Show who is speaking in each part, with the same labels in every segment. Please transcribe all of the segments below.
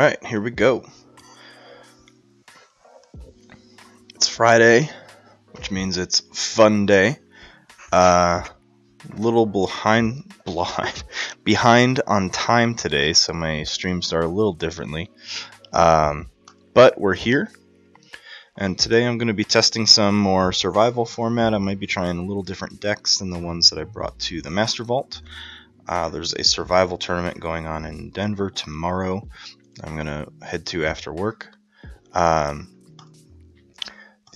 Speaker 1: Alright, here we go. It's Friday, which means it's fun day. Little behind on time today, so my streams start a little differently. But we're here, and today I'm going to be testing some more survival format. I might be trying a little different decks than the ones that I brought to the Master Vault. There's a survival tournament going on in Denver tomorrow. I'm going to head to after work. I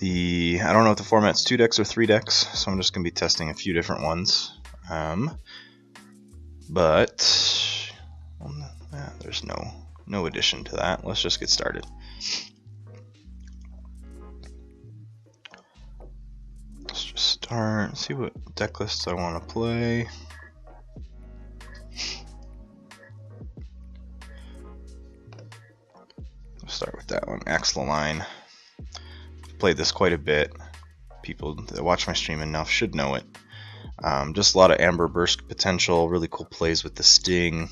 Speaker 1: don't know if the format's 2 decks or 3 decks, so I'm just going to be testing a few different ones. But there's no addition to that. Let's just get started. Let's just start, see what deck lists I want to play. Let's start with that one, Axeline. Played this quite a bit. People that watch my stream enough should know it. Just a lot of Amber Burst potential, really cool plays with the Sting,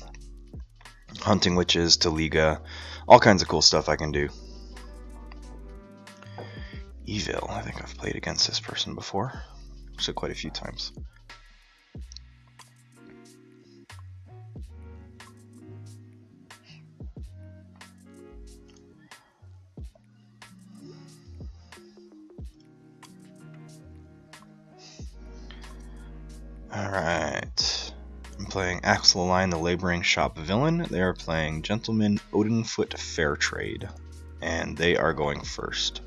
Speaker 1: Hunting Witches, Taliga, all kinds of cool stuff I can do. Evil, I think I've played against this person before, so quite a few times. Alright, I'm playing Axeline, the Laboring Shop Villain. They are playing Gentleman Odinfoot Fairtrade, and they are going first.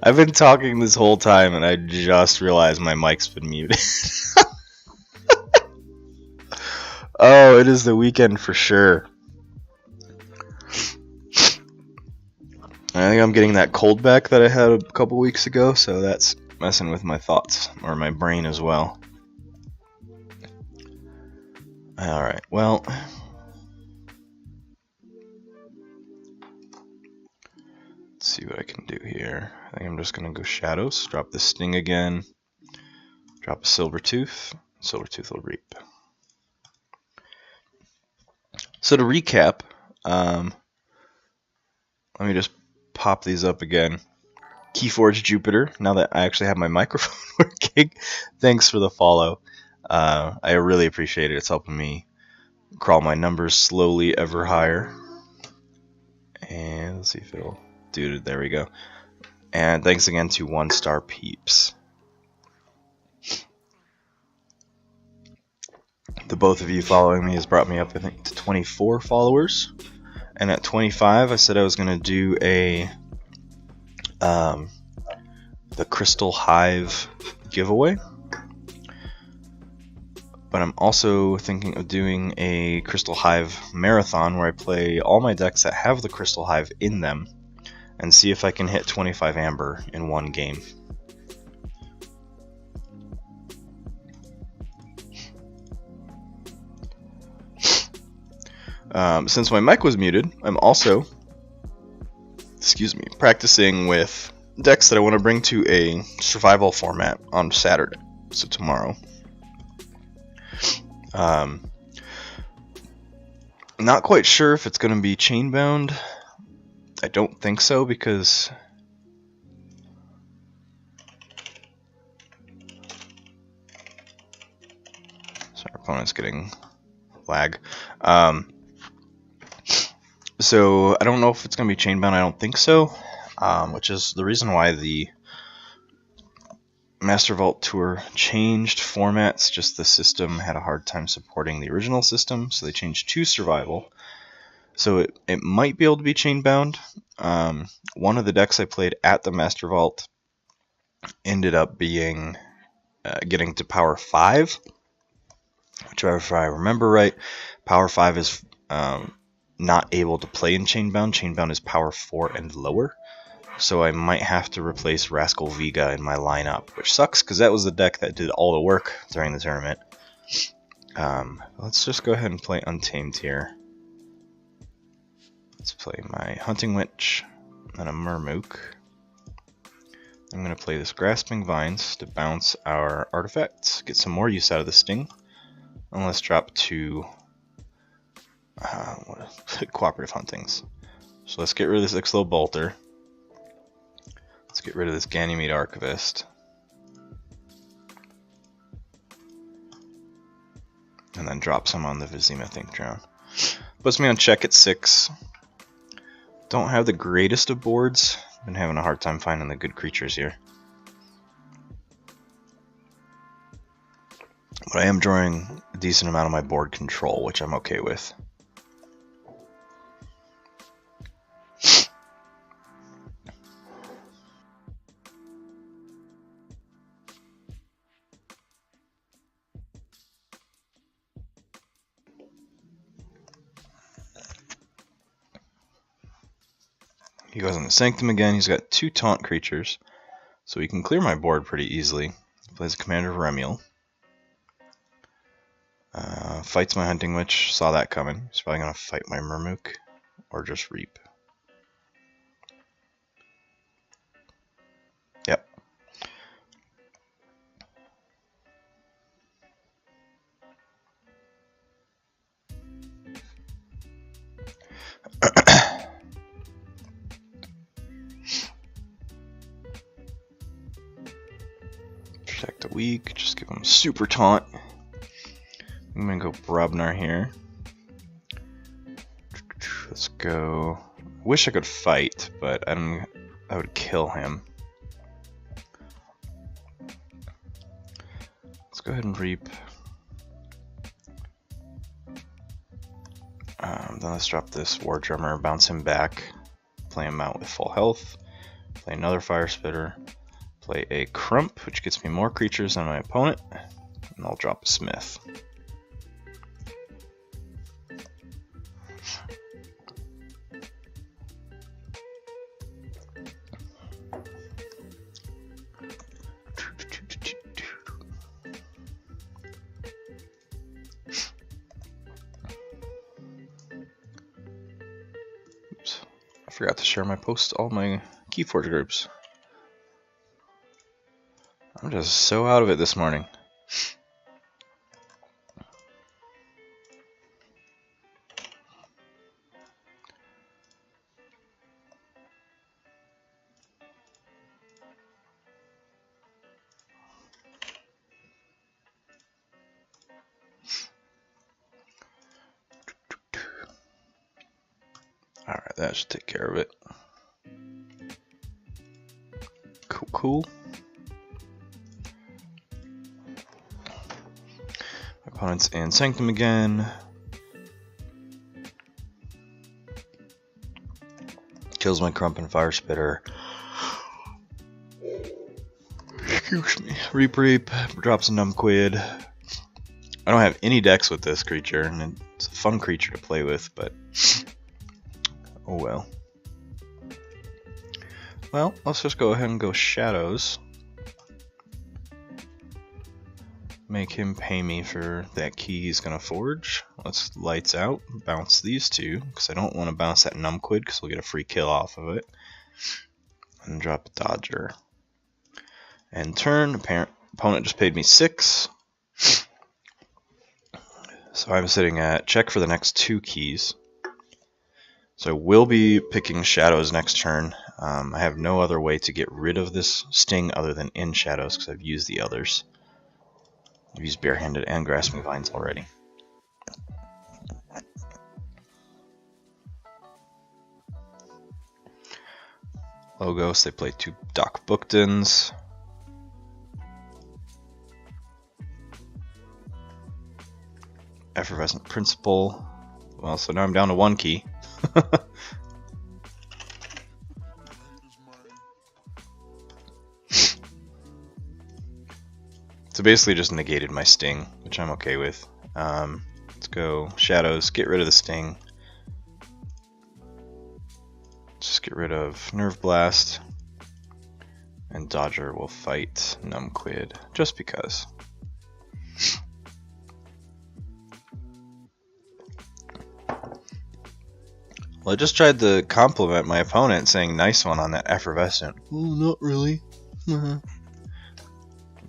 Speaker 1: I've been talking this whole time and I just realized my mic's been muted. Oh, it is the weekend for sure. I think I'm getting that cold back that I had a couple weeks ago, so that's messing with my thoughts, or my brain as well. Alright, well, let's see what I can do here. I think I'm just going to go Shadows, drop the Sting again, drop a Silvertooth, Silvertooth will reap. So to recap, let me just pop these up again. Keyforge Jupiter, now that I actually have my microphone working. Thanks for the follow. I really appreciate it. It's helping me crawl my numbers slowly ever higher. And let's see if it'll do it. There we go. And thanks again to 1-Star Peeps. The both of you following me has brought me up, I think, to 24 followers. And at 25, I said I was going to do a the Crystal Hive giveaway. But I'm also thinking of doing a Crystal Hive marathon where I play all my decks that have the Crystal Hive in them and see if I can hit 25 Amber in one game. Since my mic was muted, I'm also, practicing with decks that I want to bring to a survival format on Saturday, so tomorrow. Not quite sure if it's going to be chainbound. I don't think so, because our opponent's getting lag. So I don't know if it's going to be chainbound. I don't think so, which is the reason why the Master Vault Tour changed formats. Just the system had a hard time supporting the original system, so they changed to survival. So it might be able to be chainbound. One of the decks I played at the Master Vault ended up being getting to power 5, which, if I remember right, power 5 is not able to play in chainbound. Chainbound is power 4 and lower. So I might have to replace Rascal Vega in my lineup, which sucks because that was the deck that did all the work during the tournament. Let's just go ahead and play Untamed here. Let's play my Hunting Witch and a Murmook. I'm going to play this Grasping Vines to bounce our artifacts, get some more use out of the Sting, and let's drop 2 Cooperative Huntings. So let's get rid of this Ixalan Bolter. Let's get rid of this Ganymede Archivist. And then drop some on the Vizima Think Drone. Puts me on check at 6. Don't have the greatest of boards. Been having a hard time finding the good creatures here. But I am drawing a decent amount of my board control, which I'm okay with. He goes on the Sanctum again. He's got 2 taunt creatures, so he can clear my board pretty easily. He plays a Commander of Remiel. Fights my Hunting Witch. Saw that coming. He's probably going to fight my Murmook or just reap. Yep. Protect the weak. Just give him a super taunt. I'm gonna go Brobnar here. Let's go. Wish I could fight, but I would kill him. Let's go ahead and reap. Then let's drop this War Drummer, bounce him back, play him out with full health, play another Fire Spitter, play a Crump, which gets me more creatures than my opponent, and I'll drop a Smith. I forgot to share my post to all my Keyforge groups. I'm just so out of it this morning. Alright, that should take care of it. Cool, cool. Opponent's in Sanctum again. Kills my Crump and Fire Spitter. Excuse me. Reap, drops a Numquid. I don't have any decks with this creature, and it's a fun creature to play with, but oh well. Well, let's just go ahead and go Shadows. Make him pay me for that key he's gonna forge. Let's Lights Out, bounce these two, because I don't want to bounce that Numquid, because we'll get a free kill off of it. And drop a Dodger. And turn, opponent just paid me 6. So I'm sitting at check for the next 2 keys. So I will be picking Shadows next turn. I have no other way to get rid of this Sting other than in Shadows, because I've used the others. I've used Barehanded and Grasping Vines already. Logos, they play 2 Doc Booktons. Effervescent Principle. Well, so now I'm down to 1 key. So basically just negated my Sting, which I'm okay with. Let's go Shadows, get rid of the Sting. Just get rid of Nerve Blast. And Dodger will fight Numquid, just because. Well, I just tried to compliment my opponent, saying nice one on that Effervescent. Oh, not really.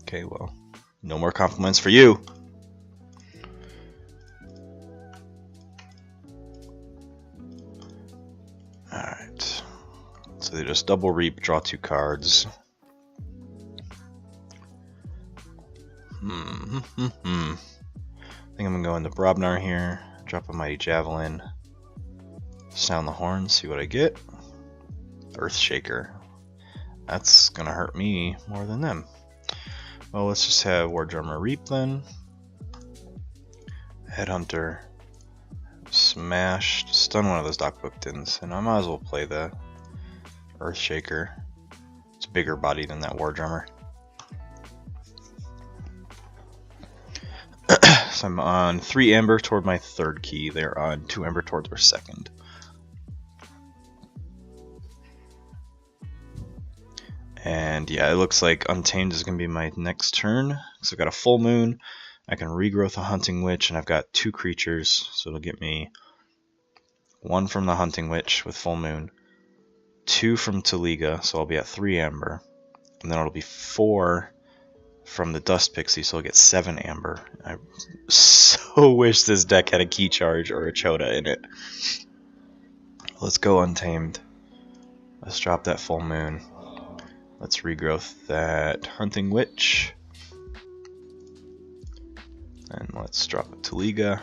Speaker 1: Okay, well, no more compliments for you. Alright. So they just double reap, draw 2 cards. I think I'm gonna go into Brobnar here, drop a Mighty Javelin, sound the horn, see what I get. Earthshaker. That's gonna hurt me more than them. Well, let's just have War Drummer Reap then. Headhunter. Smash. Stun one of those Doc Booktons, and I might as well play the Earthshaker. It's a bigger body than that War Drummer. So I'm on 3 Amber toward my 3rd key. They're on 2 Amber towards their 2nd. And yeah, it looks like Untamed is going to be my next turn. So I've got a Full Moon. I can regrowth a Hunting Witch, and I've got 2 creatures. So it'll get me 1 from the Hunting Witch with Full Moon, 2 from Taliga, so I'll be at 3 Amber. And then it'll be 4 from the Dust Pixie, so I'll get 7 Amber. I so wish this deck had a Key Charge or a Chota in it. Let's go Untamed. Let's drop that Full Moon. Let's regrowth that Hunting Witch. And let's drop a Taliga.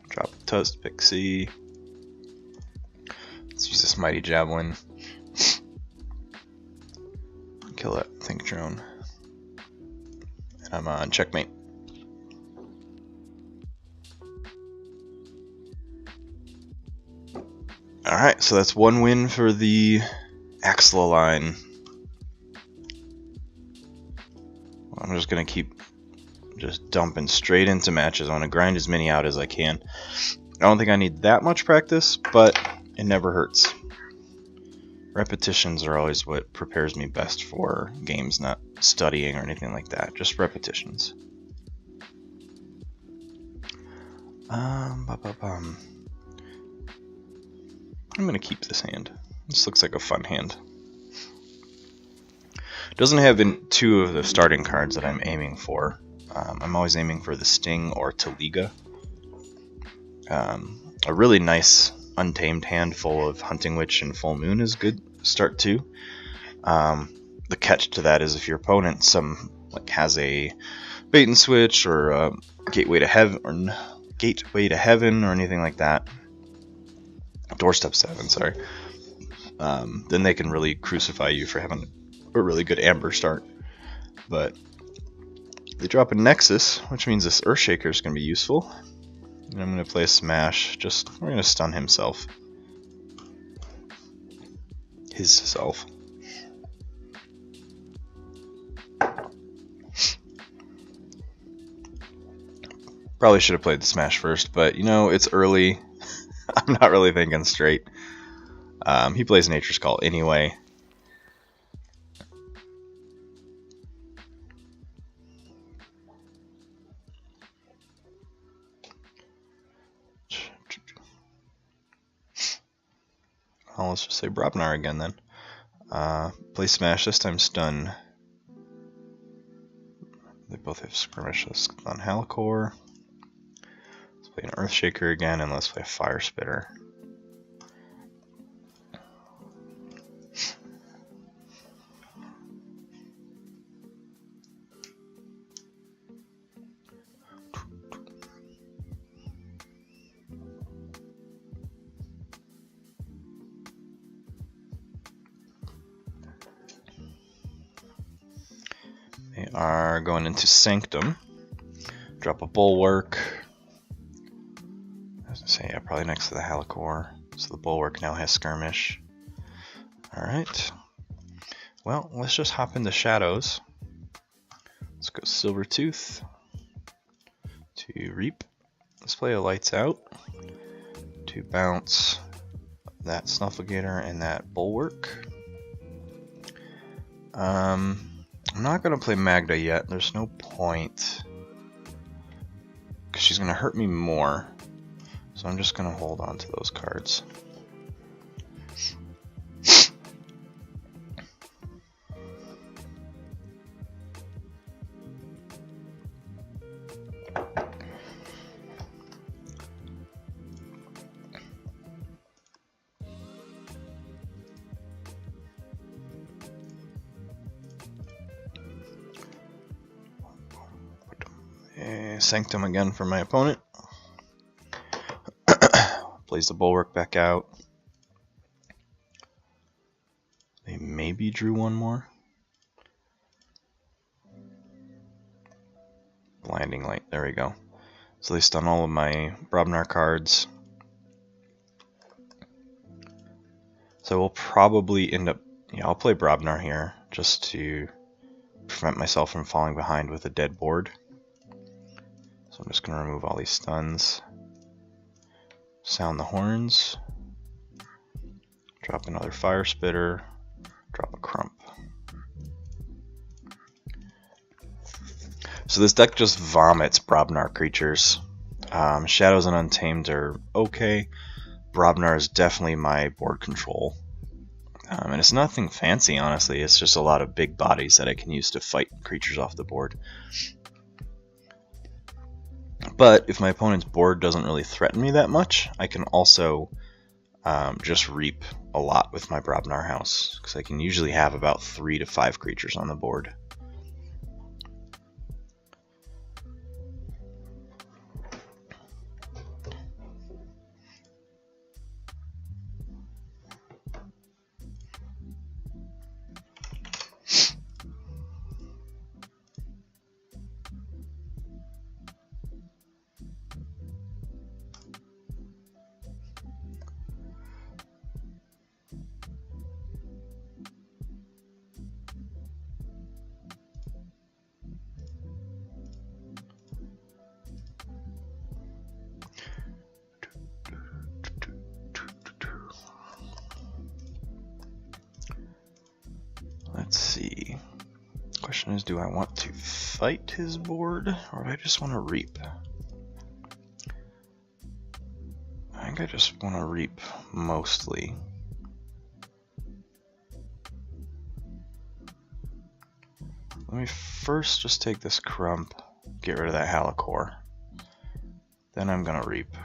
Speaker 1: Drop a Dust Pixie. Let's use this Mighty Javelin. Kill that Think Drone. And I'm on checkmate. Alright, so that's 1 win for the Axla line. I'm just going to keep just dumping straight into matches. I want to grind as many out as I can. I don't think I need that much practice, but it never hurts. Repetitions are always what prepares me best for games, not studying or anything like that. Just repetitions. I'm going to keep this hand. This looks like a fun hand. Doesn't have 2 of the starting cards that I'm aiming for. I'm always aiming for the Sting or Taliga. A really nice Untamed hand full of Hunting Witch and Full Moon is good start too. The catch to that is if your opponent has a Bait and Switch or a Gateway to Heaven or anything like that, Doorstep 7, sorry. Then they can really crucify you for having a really good Amber start. But they drop a Nexus, which means this Earthshaker is going to be useful. And I'm going to play a Smash. We're going to stun himself. His self. Probably should have played the Smash first, but you know, it's early. I'm not really thinking straight. He plays Nature's Call anyway. Oh, let's just say Brobnar again then. Play Smash, this time stun. They both have Skirmish. Let's stun Halicore. Let's play an Earthshaker again, and let's play a Fire Spitter. They are going into Sanctum. Drop a Bulwark. I was gonna say, yeah, probably next to the Halicore. So the Bulwark now has Skirmish. Alright. Well, let's just hop into Shadows. Let's go Silvertooth to Reap. Let's play a Lights Out to bounce that Snufflegator and that Bulwark. I'm not going to play Magda yet. There's no point. Because she's going to hurt me more. So I'm just going to hold on to those cards. Sanctum again for my opponent. Plays the Bulwark back out. They maybe drew one more. Blinding Light, there we go. So they stun all of my Brobnar cards. So we'll probably end up, yeah, I'll play Brobnar here just to prevent myself from falling behind with a dead board. So I'm just going to remove all these stuns. Sound the horns. Drop another Fire Spitter. Drop a Crump. So this deck just vomits Brobnar creatures. Shadows and Untamed are okay. Brobnar is definitely my board control. And it's nothing fancy, honestly. It's just a lot of big bodies that I can use to fight creatures off the board. But if my opponent's board doesn't really threaten me that much, I can also just reap a lot with my Brobnar house, because I can usually have about 3 to 5 creatures on the board. Let's see. Question is, do I want to fight his board, or do I just want to reap? I think I just want to reap mostly. Let me first just take this Crump, get rid of that Halicore. Then I'm gonna reap.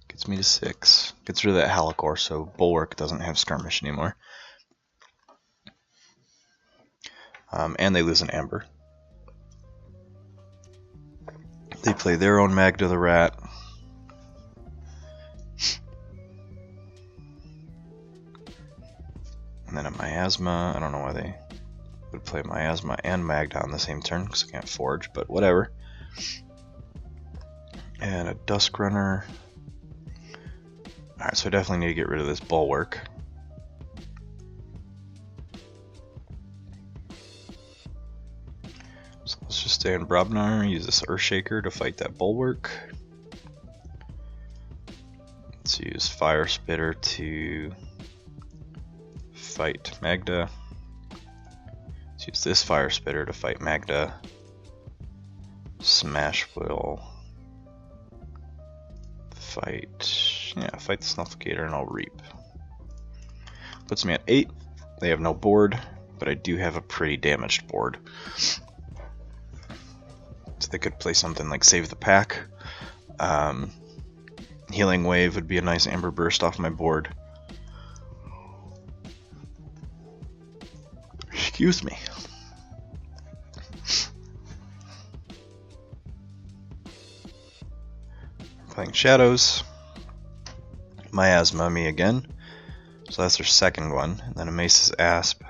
Speaker 1: Gets me to 6. Gets rid of that Halicore, so Bulwark doesn't have Skirmish anymore. And they lose an Amber. They play their own Magda the Rat. And then a Miasma. I don't know why they would play Miasma and Magda on the same turn, because I can't forge, but whatever. And a Dusk Runner. Alright, so I definitely need to get rid of this Bulwark. So let's just stay in Brobnar, use this Earthshaker to fight that Bulwark. Let's use Fire Spitter to fight Magda. Let's use this Fire Spitter to fight Magda. Smash will fight the Snufflegator, and I'll Reap. Puts me at 8. They have no board, but I do have a pretty damaged board. So they could play something like Save the Pack. Healing Wave would be a nice Amber Burst off my board. Excuse me. Playing Shadows. Miasma me again. So that's their second one. And then a Mace's Asp.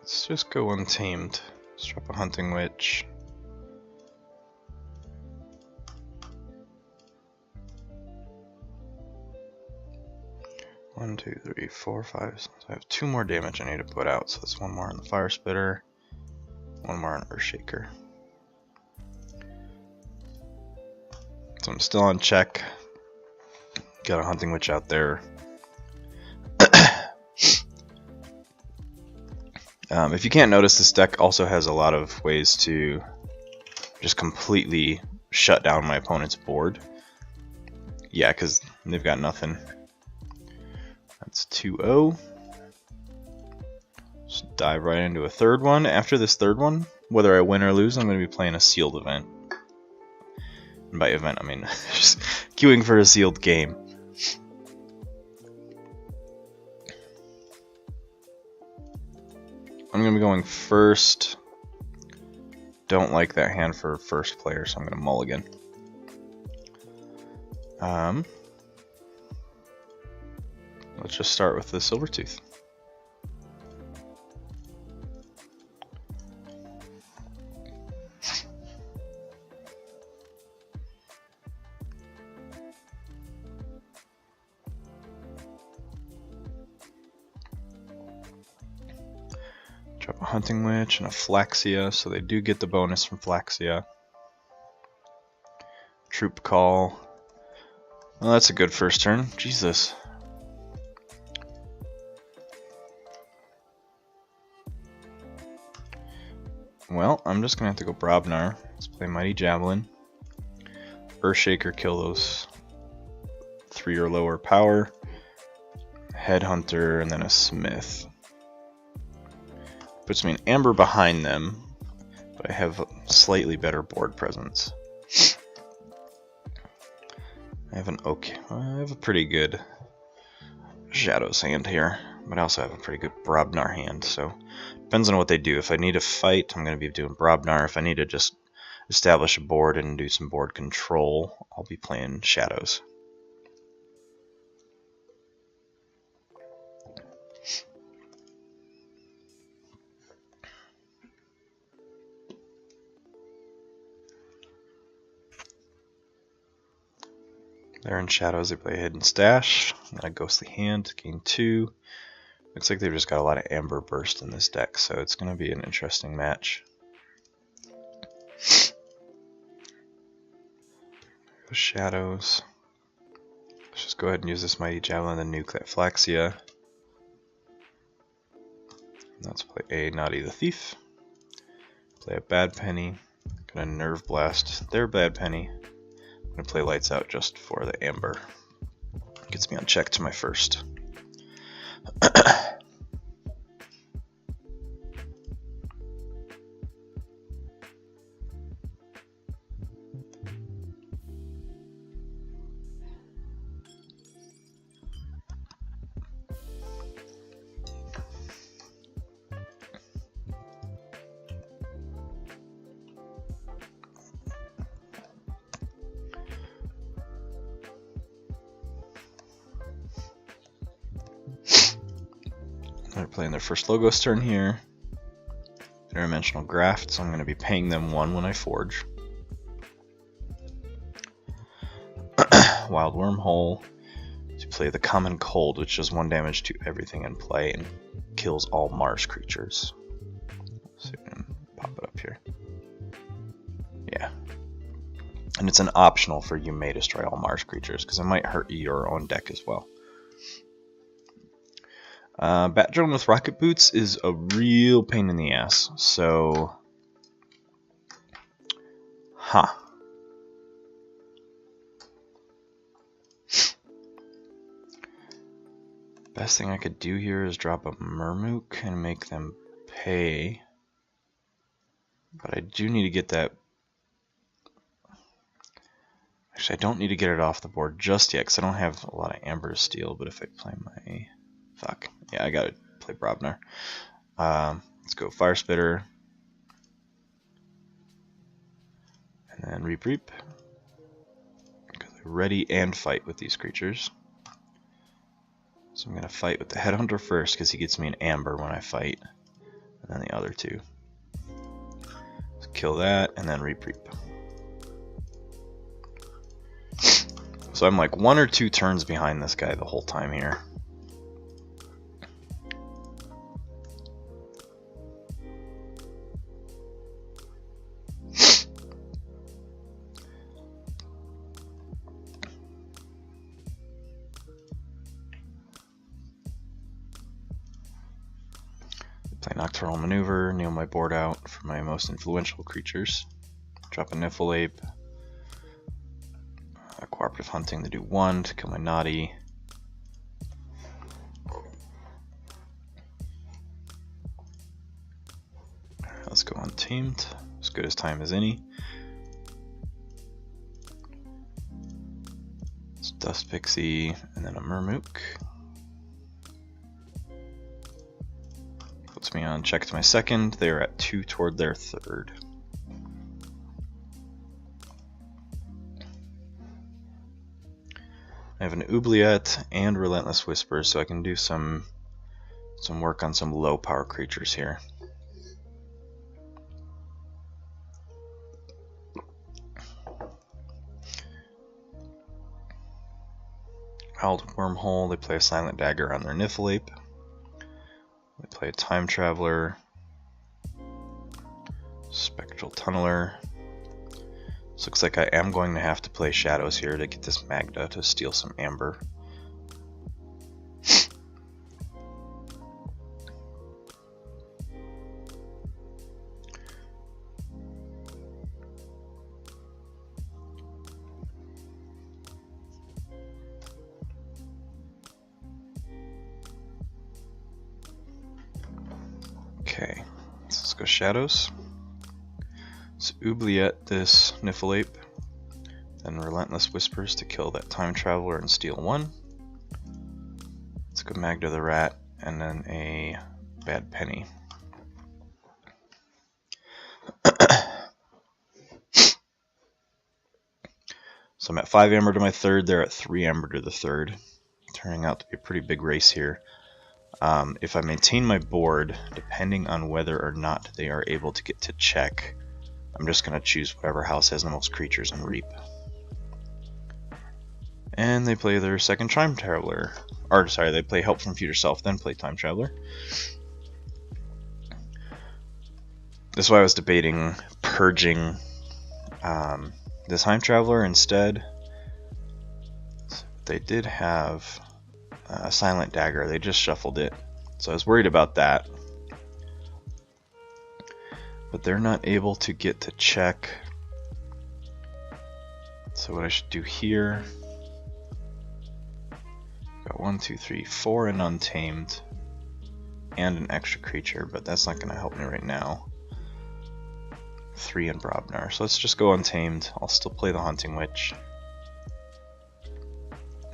Speaker 1: Let's just go Untamed. Let's drop a Hunting Witch. One, two, three, four, five. So I have 2 more damage I need to put out. So that's 1 more on the Fire Spitter, 1 more on Earthshaker. So I'm still on check. Got a Hunting Witch out there. If you can't notice, this deck also has a lot of ways to just completely shut down my opponent's board. Yeah, because they've got nothing. That's 2-0. Just dive right into a third one. After this third one, whether I win or lose, I'm going to be playing a sealed event. And by event, I mean just queuing for a sealed game. I'm going to be going first. Don't like that hand for first player, so I'm going to mulligan. Let's just start with the Silvertooth. Drop a Hunting Witch and a Flaxia, so they do get the bonus from Flaxia. Troop Call. Well, that's a good first turn. Jesus. Well, I'm just going to have to go Brobnar. Let's play Mighty Javelin. Earthshaker, kill those 3 or lower power. Headhunter, and then a Smith. Puts me in Amber behind them, but I have a slightly better board presence. I have a pretty good Shadows hand here, but I also have a pretty good Brobnar hand, so depends on what they do. If I need to fight, I'm going to be doing Brobnar. If I need to just establish a board and do some board control, I'll be playing Shadows. They're in Shadows, they play Hidden Stash, and a Ghostly Hand, gain 2. Looks like they've just got a lot of Amber Burst in this deck, so it's going to be an interesting match. Shadows. Let's just go ahead and use this Mighty Javelin and nuke that Flaxia. Let's play a Naughty the Thief. Play a Bad Penny. Gonna Nerve Blast their Bad Penny. I'm going to play Lights Out just for the Amber. Gets me on check to my first. They're playing their first Logos turn here. Interdimensional Graft, so I'm going to be paying them 1 when I forge. Wild Wormhole to play the Common Cold, which does 1 damage to everything in play and kills all Mars creatures. So we can pop it up here. Yeah. And it's an optional for you may destroy all Mars creatures, because it might hurt your own deck as well. Bat Drone with Rocket Boots is a real pain in the ass, so... Best thing I could do here is drop a Murmook and make them pay. But I do need to get that... Actually, I don't need to get it off the board just yet, because I don't have a lot of Amber to steal, but if I play my... Fuck. Yeah, I gotta play Brobnar. Let's go Fire Spitter. And then Reap Reap. Because I ready and fight with these creatures. So I'm gonna fight with the Headhunter first, because he gets me an Amber when I fight. And then the other two. So kill that, and then Reap Reap. So I'm like 1 or 2 turns behind this guy the whole time here. Play Nocturnal Maneuver, kneel my board out for my most influential creatures. Drop a Niffleape. Cooperative Hunting to do 1 to kill my Naughty. Let's go Untamed, as good as time as any. It's Dust Pixie and then a Murmook. Puts me on check to my second. They are at 2 toward their third. I have an Oubliette and Relentless Whisper, so I can do some work on some low power creatures here. Wild Wormhole, they play a Silent Dagger on their Niffleape. They play a Time Traveler. Spectral Tunneler. This looks like I am going to have to play Shadows here to get this Magda to steal some Amber. Okay, so let's go Shadows. Let's Oubliette this Niffleape, then Relentless Whispers to kill that Time Traveler and steal 1. Let's go Magda the Rat, and then a Bad Penny. So I'm at 5 Amber to my third, they're at 3 Amber to the third. Turning out to be a pretty big race here. If I maintain my board, depending on whether or not they are able to get to check, I'm just going to choose whatever house has the most creatures and reap. And they play their second Time Traveler. Or, sorry, they play Help from Future Self, then play Time Traveler. That's why I was debating purging the Time Traveler instead. They did have a Silent Dagger, they just shuffled it. So I was worried about that. But they're not able to get to check. So what I should do here, got 1, 2, 3, 4 in Untamed and an extra creature, but that's not going to help me right now. 3 in Brobnar, so let's just go Untamed. I'll still play the Hunting Witch.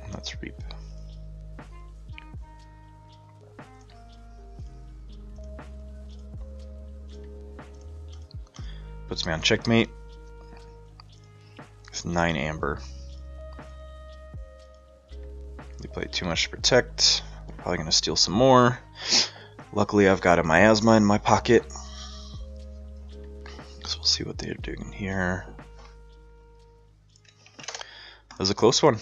Speaker 1: And let's reap. Puts me on checkmate. It's 9 Amber. They play too much to protect. They're probably going to steal some more. Luckily, I've got a miasma in my pocket. So we'll see what they're doing here. That was a close one.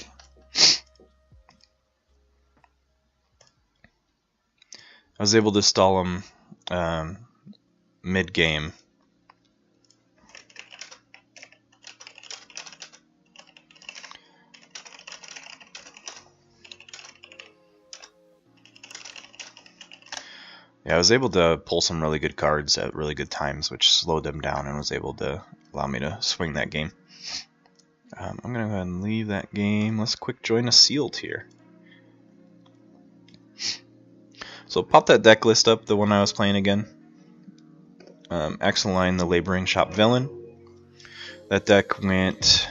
Speaker 1: I was able to stall him mid-game. Yeah, I was able to pull some really good cards at really good times, which slowed them down and was able to allow me to swing that game. I'm going to go ahead and leave that game. Let's quick join a sealed here. So pop that deck list up, the one I was playing again. Axeline, the Laboring Shop Villain. That deck went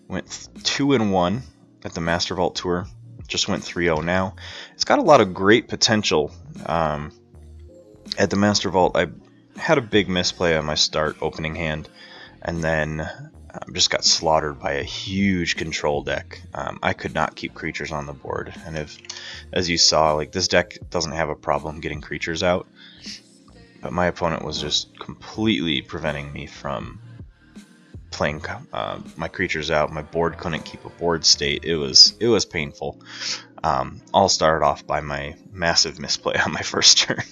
Speaker 1: 2-1 at the Master Vault Tour. Just went 3-0 now. It's got a lot of great potential. At the Master Vault, I had a big misplay on my start opening hand, and then just got slaughtered by a huge control deck. I could not keep creatures on the board, and if, as you saw, like this deck doesn't have a problem getting creatures out, but my opponent was just completely preventing me from playing my creatures out. My board couldn't keep a board state. It was painful. All started off by my massive misplay on my first turn.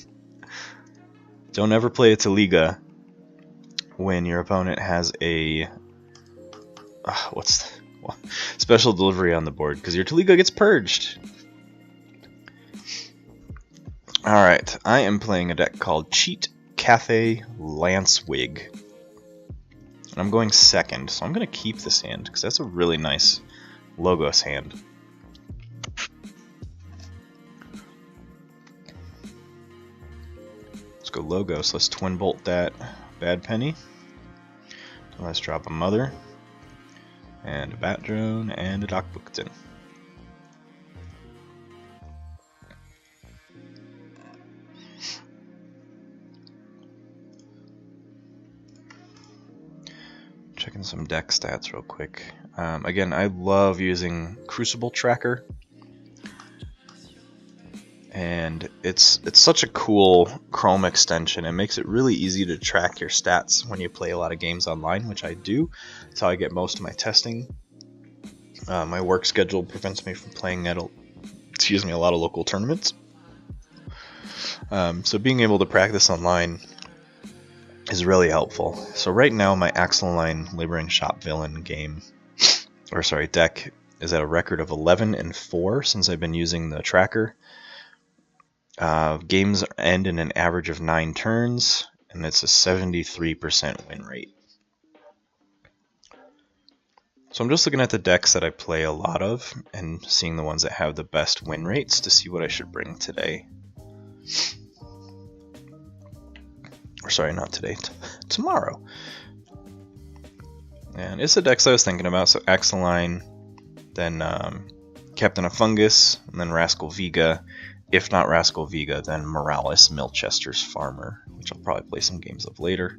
Speaker 1: Don't ever play a Taliga when your opponent has a special delivery on the board, because your Taliga gets purged. Alright, I am playing a deck called Cheat Cathay Lancewig. And I'm going second, so I'm going to keep this hand, because that's a really nice Logos hand. Let's go Logos. Let's Twin Bolt that Bad Penny. Let's drop a Mother, and a Bat Drone, and a Doc Bookton. Checking some deck stats real quick. Again, I love using Crucible Tracker, and it's such a cool Chrome extension. It makes it really easy to track your stats when you play a lot of games online, which I do. That's how I get most of my testing. My work schedule prevents me from playing at a lot of local tournaments. So being able to practice online is really helpful. So right now my Axeline Laboring Shop Villain deck is at a record of 11-4 since I've been using the tracker. Games end in an average of 9 turns, and it's a 73% win rate. So I'm just looking at the decks that I play a lot of and seeing the ones that have the best win rates to see what I should bring today. Or sorry, not today, tomorrow. And it's the decks I was thinking about, so Axeline, then Captain of Fungus, and then Rascal Vega. If not Rascal Vega, then Morales, Milchester's Farmer, which I'll probably play some games of later.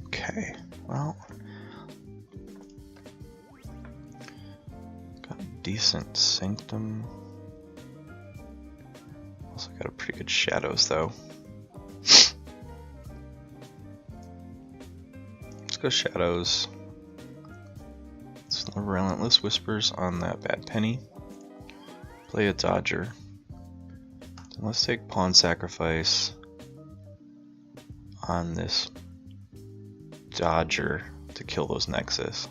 Speaker 1: Okay, well, got a decent Sanctum. Also got a pretty good Shadows though. Let's go Shadows. Let's Relentless Whispers on that Bad Penny. Play a Dodger. Then let's take Pawn Sacrifice on this Dodger to kill those Nexus.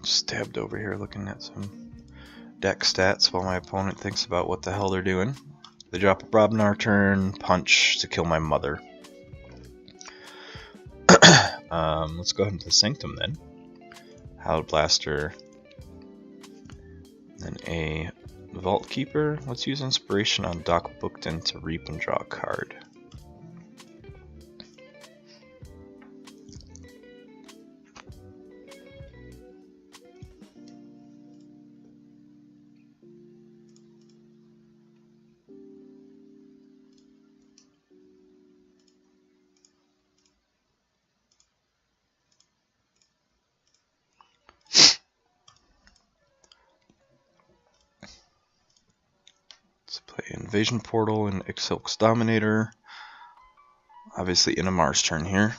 Speaker 1: Stabbed over here looking at some deck stats while my opponent thinks about what the hell they're doing. They drop a Brobnar turn, punch to kill my mother. Let's go ahead and play Sanctum then. Hallowed Blaster. Then a Vault Keeper. Let's use Inspiration on Doc Bookton to reap and draw a card. Let's play Invasion Portal and Ixilk's Dominator. Obviously in a Mars turn here.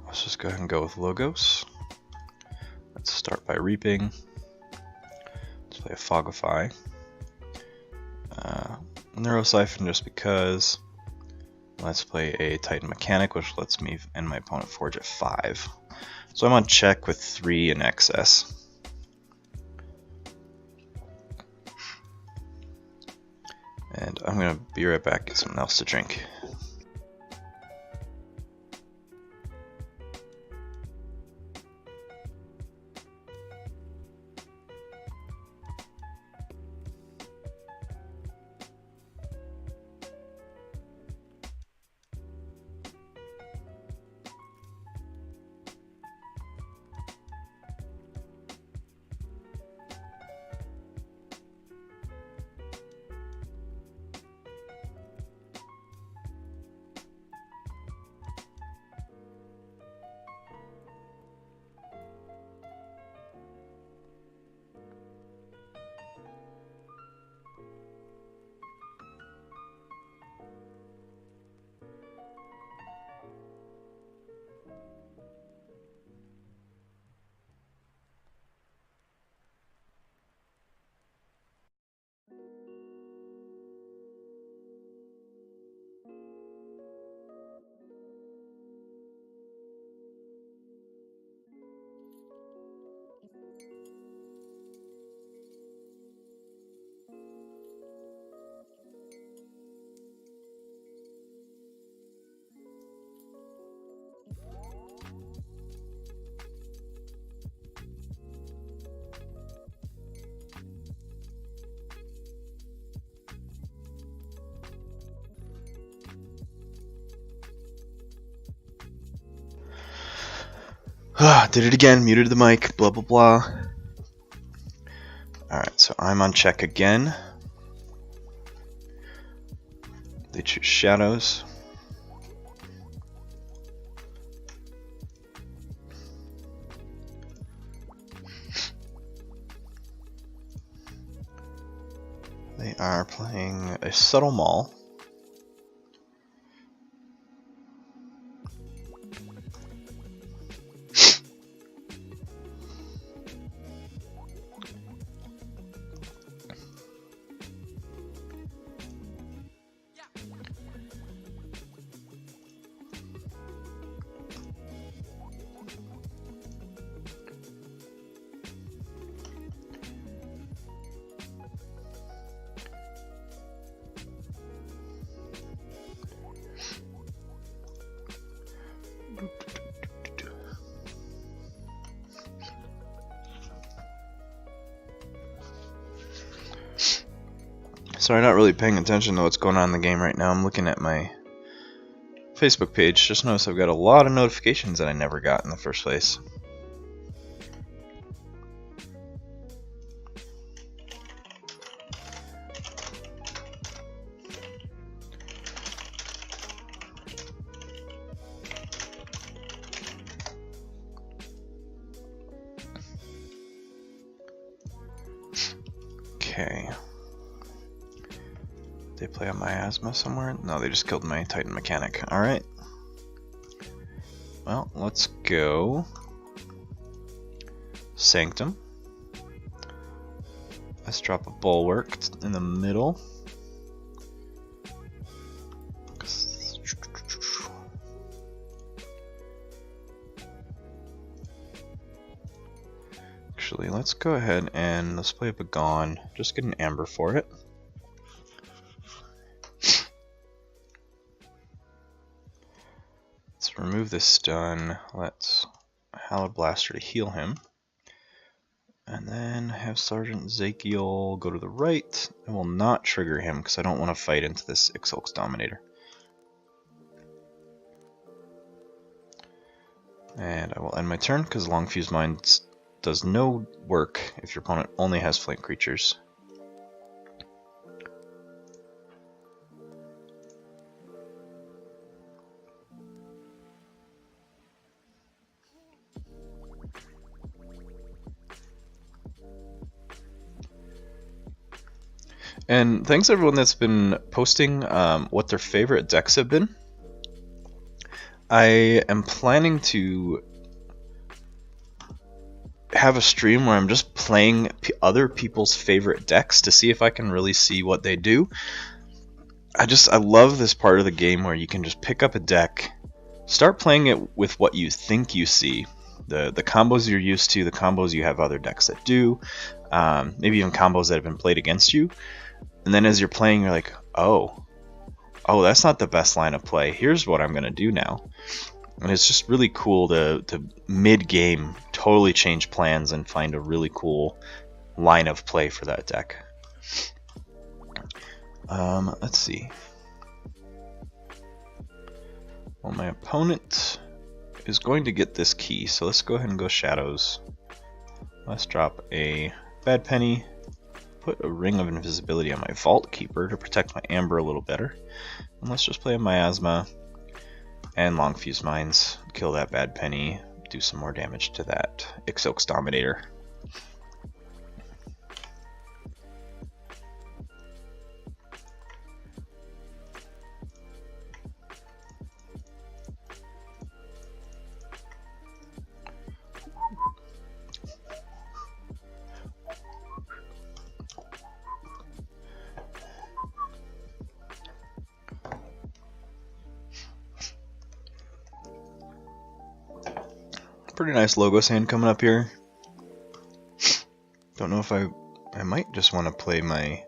Speaker 1: Let's just go ahead and go with Logos. Let's start by reaping. Let's play a Fogify. Neurosiphon just because. Let's play a Titan Mechanic, which lets me and my opponent forge at 5. So I'm on check with 3 in excess. And I'm going to be right back, get something else to drink. Did it again, muted the mic, blah blah blah. Alright, so I'm on check again. They choose Shadows. They are playing a Subtle Maul. Sorry, not really paying attention to what's going on in the game right now. I'm looking at my Facebook page. Just noticed I've got a lot of notifications that I never got in the first place. Okay. They play a Miasma somewhere? No, they just killed my Titan Mechanic. Alright. Well, let's go Sanctum. Let's drop a Bulwark in the middle. Actually, let's go ahead and let's play up a Gone. Just get an Amber for it. Let's remove this stun. Let's Hallowed Blaster to heal him. And then have Sergeant Ezekiel go to the right. I will not trigger him because I don't want to fight into this Ixolk's Dominator. And I will end my turn because Long Fuse Mines does no work if your opponent only has flank creatures. And thanks everyone that's been posting what their favorite decks have been. I am planning to have a stream where I'm just playing other people's favorite decks to see if I can really see what they do. I love this part of the game where you can just pick up a deck, start playing it with what you think you see, the combos you're used to, the combos you have other decks that do, maybe even combos that have been played against you. And then as you're playing, you're like, oh, that's not the best line of play. Here's what I'm going to do now. And it's just really cool to mid-game totally change plans and find a really cool line of play for that deck. Let's see. Well, my opponent is going to get this key, so let's go ahead and go Shadows. Let's drop a Bad Penny, put a Ring of Invisibility on my Vault Keeper to protect my Amber a little better. And let's just play a Miasma and Long Fuse Mines, kill that Bad Penny, do some more damage to that Ixolk's Dominator. Pretty nice Logos hand coming up here. Don't know if I might just want to play my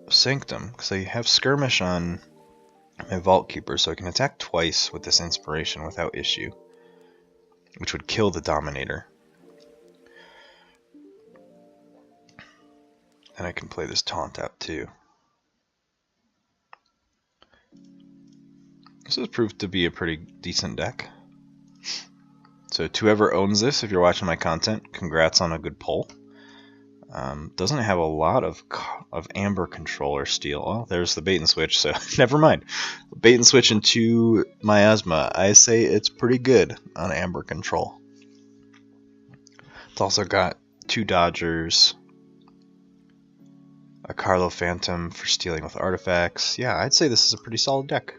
Speaker 1: Sanctum, because I have Skirmish on my Vault Keeper, so I can attack twice with this Inspiration without issue, which would kill the Dominator. And I can play this Taunt out too. This has proved to be a pretty decent deck. So to whoever owns this, if you're watching my content, congrats on a good pull. Doesn't have a lot of Amber control or steal. Well, there's the bait and switch, so never mind. Bait and switch into Miasma. I say it's pretty good on Amber control. It's also got 2 Dodgers, a Carlo Phantom for stealing with artifacts. Yeah, I'd say this is a pretty solid deck.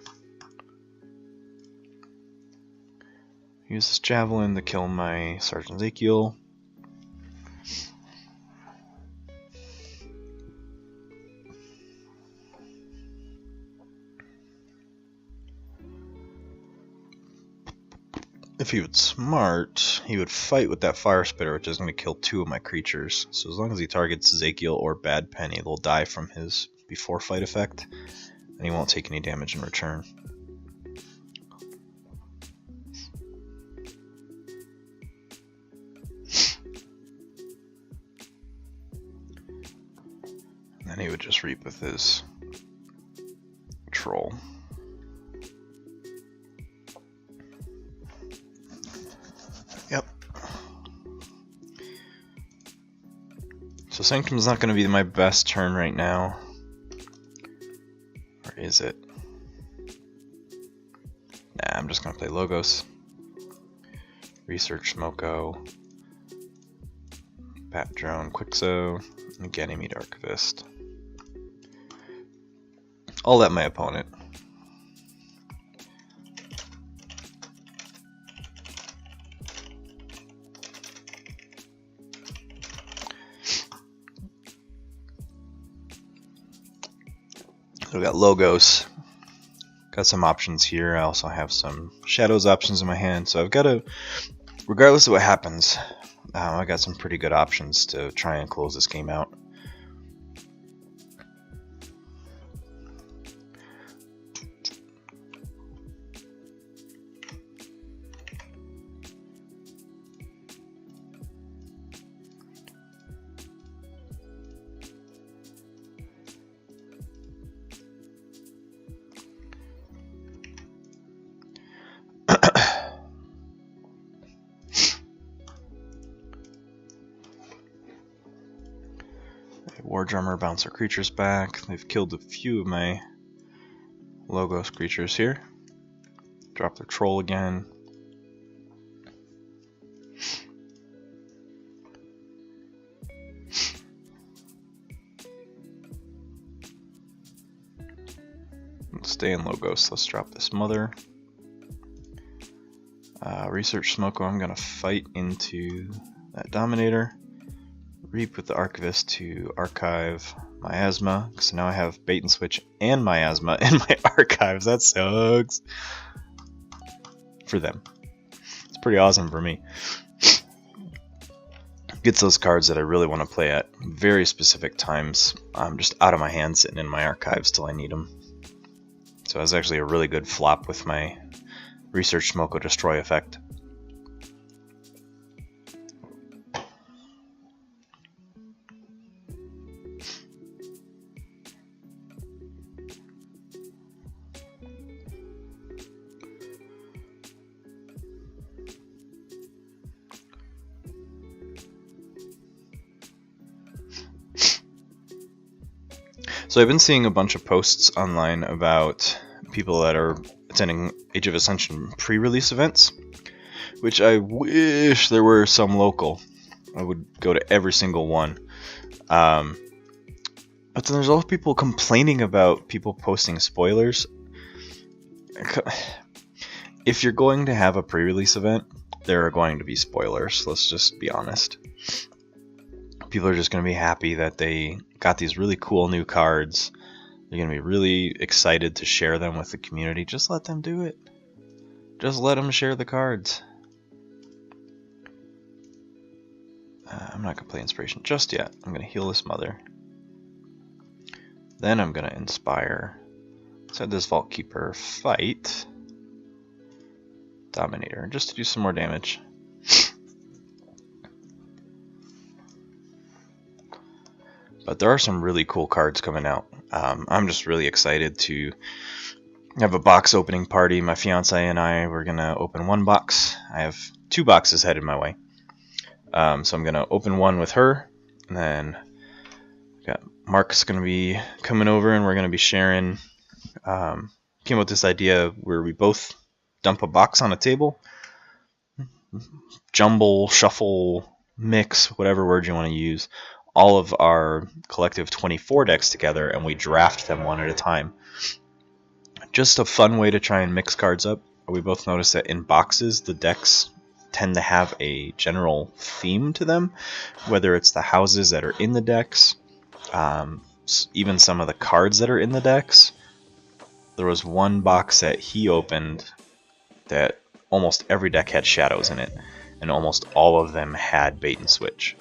Speaker 1: Use this Javelin to kill my Sergeant Ezekiel. If he was smart, he would fight with that Fire Spitter, which is going to kill 2 of my creatures. So as long as he targets Ezekiel or Bad Penny, they'll die from his before fight effect, and he won't take any damage in return. And then he would just reap with his Troll. Yep. So Sanctum's not going to be my best turn right now. Or is it? Nah, I'm just going to play Logos. Research Smoko. Bat Drone Quixo. And Ganymede Archivist. I'll let my opponent. We got logos. Got some options here. I also have some shadows options in my hand. So I've got to, regardless of what happens, I got some pretty good options to try and close this game out. War Drummer bounce our creatures back. They've killed a few of my Logos creatures here. Drop their troll again. Let's stay in Logos. Let's drop this mother. Research Smoko. I'm going to fight into that Dominator. Reap with the Archivist to archive Miasma, because now I have Bait and Switch and Miasma in my archives. That sucks. For them. It's pretty awesome for me. Gets those cards that I really want to play at very specific times. I'm just out of my hand sitting in my archives till I need them. So that's actually a really good flop with my Research Smoko Destroy effect. So I've been seeing a bunch of posts online about people that are attending Age of Ascension pre-release events, which I wish there were some local. I would go to every single one. But then there's also people complaining about people posting spoilers. If you're going to have a pre-release event, there are going to be spoilers. Let's just be honest. People are just going to be happy that they got these really cool new cards. They're going to be really excited to share them with the community. Just let them do it. Just let them share the cards. I'm not going to play Inspiration just yet. I'm going to heal this mother. Then I'm going to Inspire. Let's have this Vault Keeper fight Dominator just to do some more damage. But there are some really cool cards coming out. I'm just really excited to have a box opening party. My fiance and I, we're going to open one box. I have 2 boxes headed my way. So I'm going to open one with her. And then got Mark's going to be coming over and we're going to be sharing. Came up with this idea where we both dump a box on a table. Jumble, shuffle, mix, whatever word you want to use. All of our collective 24 decks together and we draft them one at a time. Just a fun way to try and mix cards up. We both noticed that in boxes the decks tend to have a general theme to them, whether it's the houses that are in the decks, even some of the cards that are in the decks. There was one box that he opened that almost every deck had shadows in it, and almost all of them had Bait and Switch.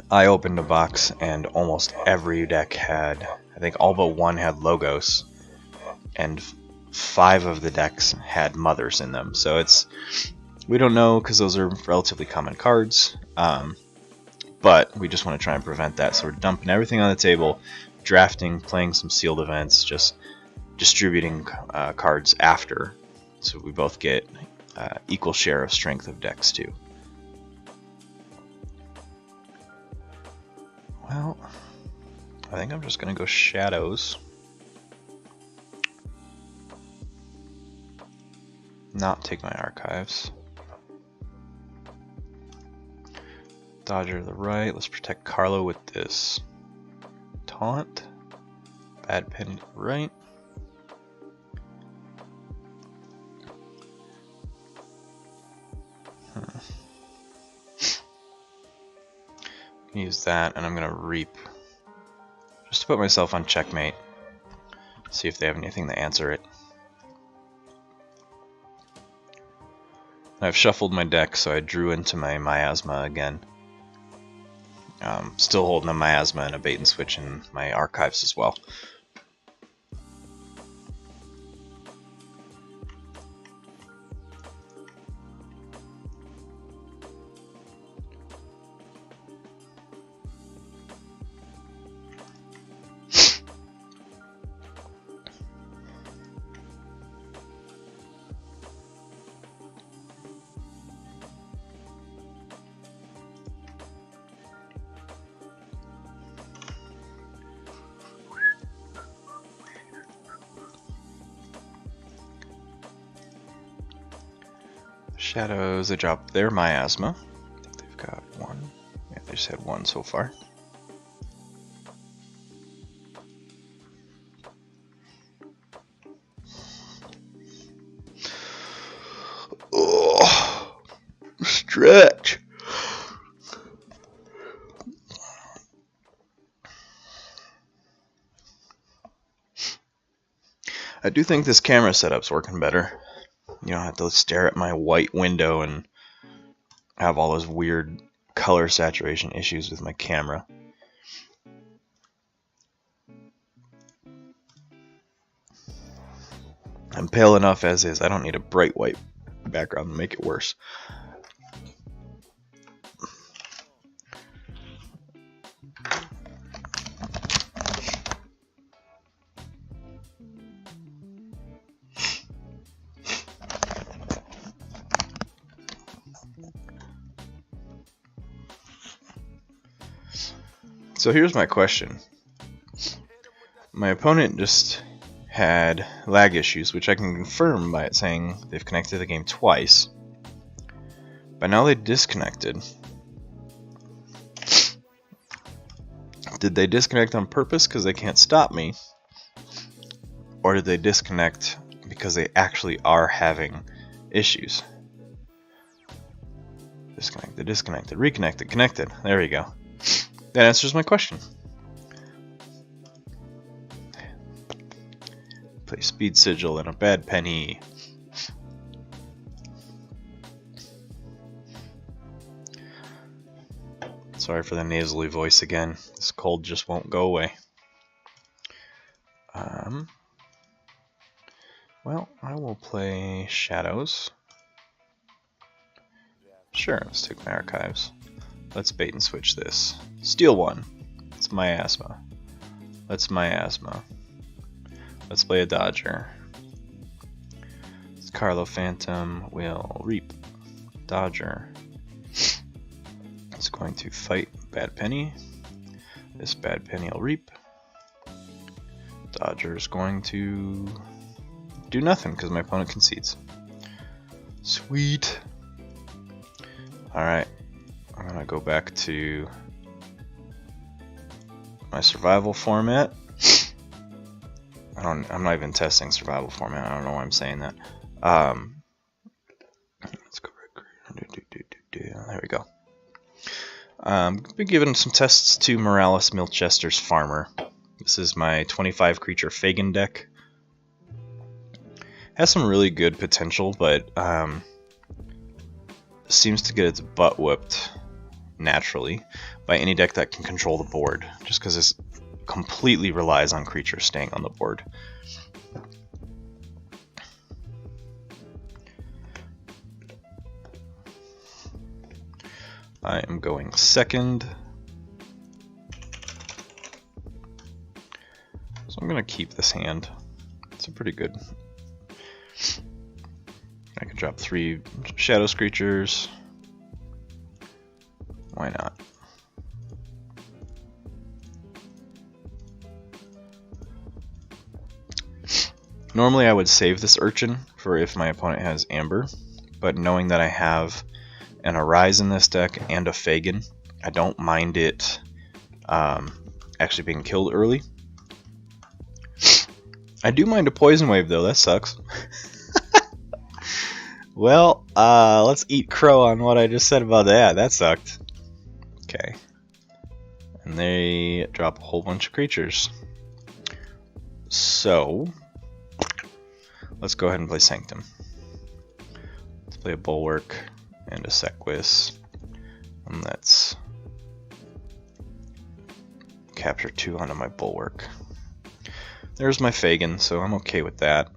Speaker 1: I opened a box and almost every deck had, I think all but one had Logos, and 5 of the decks had mothers in them. So we don't know because those are relatively common cards, but we just want to try and prevent that. So we're dumping everything on the table, drafting, playing some sealed events, just distributing cards after, so we both get equal share of strength of decks too. Well, I think I'm just going to go Shadows. Not take my archives. Dodger to the right. Let's protect Carlo with this taunt. Bad Penny to the right. Use that, and I'm going to Reap just to put myself on checkmate. See if they have anything to answer it. I've shuffled my deck, so I drew into my Miasma again. Still holding a Miasma and a Bait and Switch in my archives as well. Shadows, they dropped their Miasma. I think they've got one. Yeah, they just had one so far. Oh, stretch. I do think this camera setup's working better. You don't have to stare at my white window and have all those weird color saturation issues with my camera. I'm pale enough as is. I don't need a bright white background to make it worse. So here's my question. My opponent just had lag issues, which I can confirm by it saying they've connected the game twice. But now they disconnected. Did they disconnect on purpose because they can't stop me? Or did they disconnect because they actually are having issues? Disconnected, disconnected, reconnected, connected. There we go. That answers my question. Play Speed Sigil and a Bad Penny. Sorry for the nasally voice again. This cold just won't go away. Well, I will play Shadows. Sure, let's take my archives. Let's bait and switch this. Steal one. It's Miasma. Let's Miasma. Let's play a Dodger. Carlo Phantom will reap. Dodger. It's going to fight Bad Penny. This Bad Penny will reap. Dodger is going to do nothing because my opponent concedes. Sweet. Alright. I'm gonna go back to my survival format. I'm not even testing survival format. I don't know why I'm saying that. Let's go right here. There we go. Been giving some tests to Morales Milchester's Farmer. This is my 25 creature Fagin deck. Has some really good potential, but seems to get its butt whooped naturally by any deck that can control the board, just because it completely relies on creatures staying on the board. I am going second, so I'm going to keep this hand. It's a pretty good. I can drop 3 Shadows creatures. Why not? Normally I would save this Urchin for if my opponent has Amber, but knowing that I have an Arise in this deck and a Fagin, I don't mind it actually being killed early. I do mind a Poison Wave though, that sucks. Well, let's eat crow on what I just said about that. That sucked. Okay. And they drop a whole bunch of creatures. So let's go ahead and play Sanctum. Let's play a Bulwark and a Sequis, and let's capture 2 onto my Bulwark. There's my Fagin, so I'm okay with that.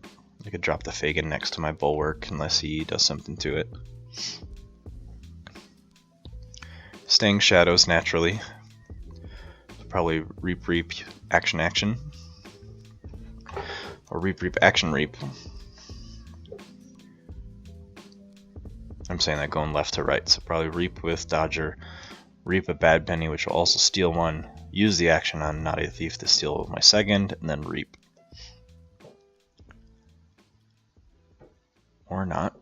Speaker 1: I could drop the Fagin next to my Bulwark unless he does something to it. Staying Shadows naturally. Probably Reap, Action. Or Reap, Action. I'm saying that going left to right, so probably Reap with Dodger, Reap a Bad Penny, which will also steal 1, use the action on Naughty Thief to steal my second, and then Reap. Or not.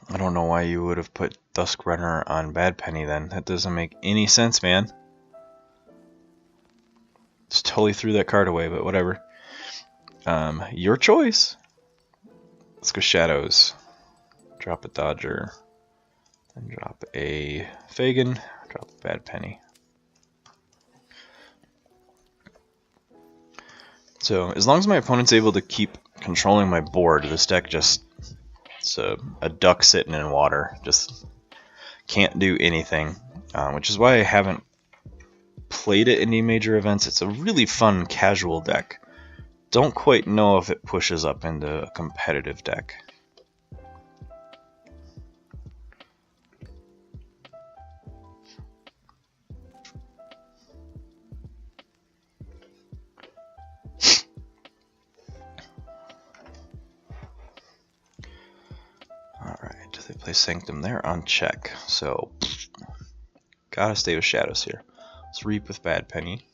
Speaker 1: I don't know why you would have put Dusk Runner on Bad Penny then. That doesn't make any sense, man. Just totally threw that card away, but whatever. Your choice. Let's go Shadows. Drop a Dodger. Then drop a Fagin. Drop a Bad Penny. So, as long as my opponent's able to keep controlling my board, this deck just... It's a duck sitting in water. Just can't do anything. Which is why I haven't played it in any major events. It's a really fun casual deck. Don't quite know if it pushes up into a competitive deck. Alright, they play Sanctum there on check. So, gotta stay with Shadows here. Let's Reap with Bad Penny.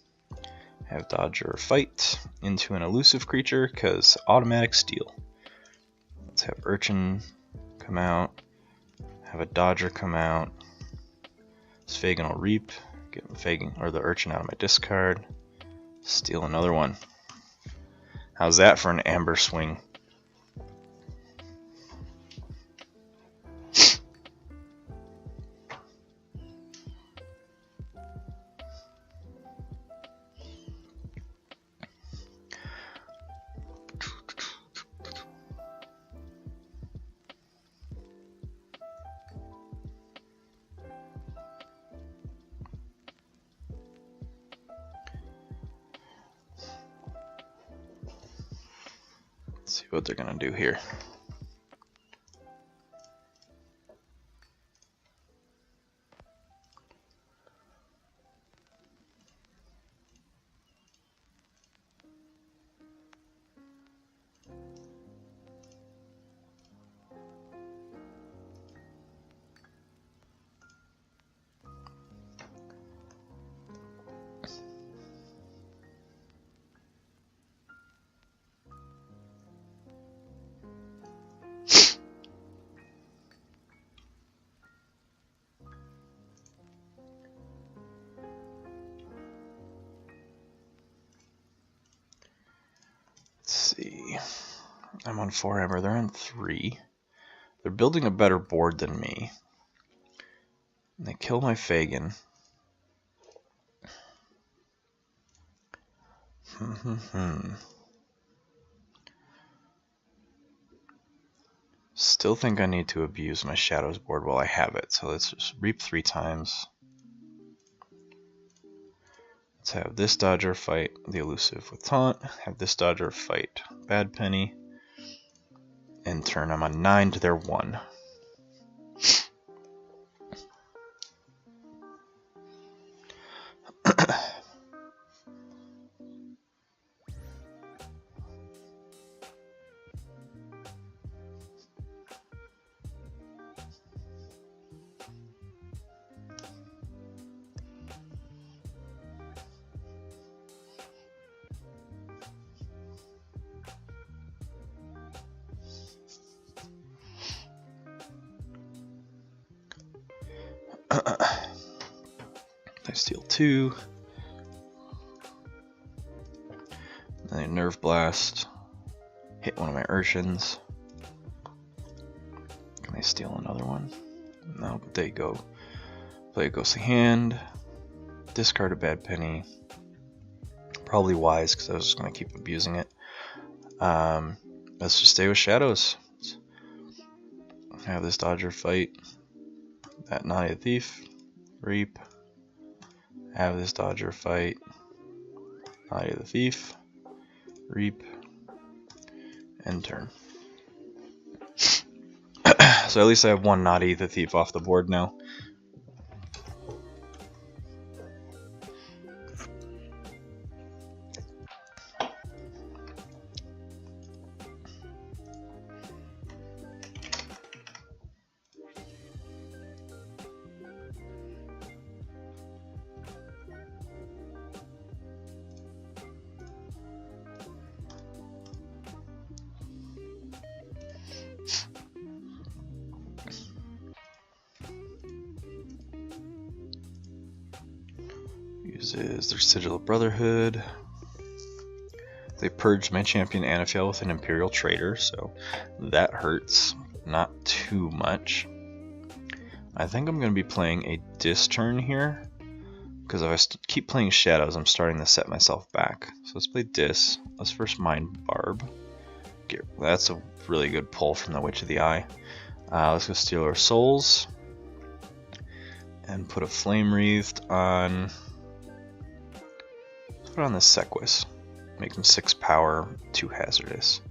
Speaker 1: Have Dodger fight into an elusive creature, because automatic steal. Let's have Urchin come out. Have a Dodger come out. This Fagin will Reap. Get the Fagin or the Urchin out of my discard. Steal another one. How's that for an Amber swing? Let's see what they're gonna do here. Let's see. I'm on 4 Amber, they're on 3. They're building a better board than me. And they kill my Fagin. Still think I need to abuse my Shadows board while I have it, so let's just Reap 3 times. Let's have this Dodger fight the elusive with Taunt, have this Dodger fight Bad Penny, and turn them on 9 to their 1. I steal 2. Then I Nerve Blast. Hit one of my Urchins. Can I steal another one? No, but there you go. Play a Ghostly Hand. Discard a Bad Penny. Probably wise, because I was just going to keep abusing it. Let's just stay with shadows. Have this Dodger fight that Naughty the Thief, Reap. Have this Dodger fight Naughty the Thief, Reap, end turn. So at least I have one Naughty the Thief off the board now. Uses their Sigil of Brotherhood. They purged my champion Anaphiel with an Imperial Trader, so that hurts. Not too much. I think I'm going to be playing a Dis turn here, because if I keep playing Shadows, I'm starting to set myself back. So let's play Dis. Let's first Mind Barb. That's a really good pull from the Witch of the Eye. Let's go Steal Our Souls. And put a Flame Wreathed on... Let's put on the Sequus. Make him 6 power, 2 hazardous.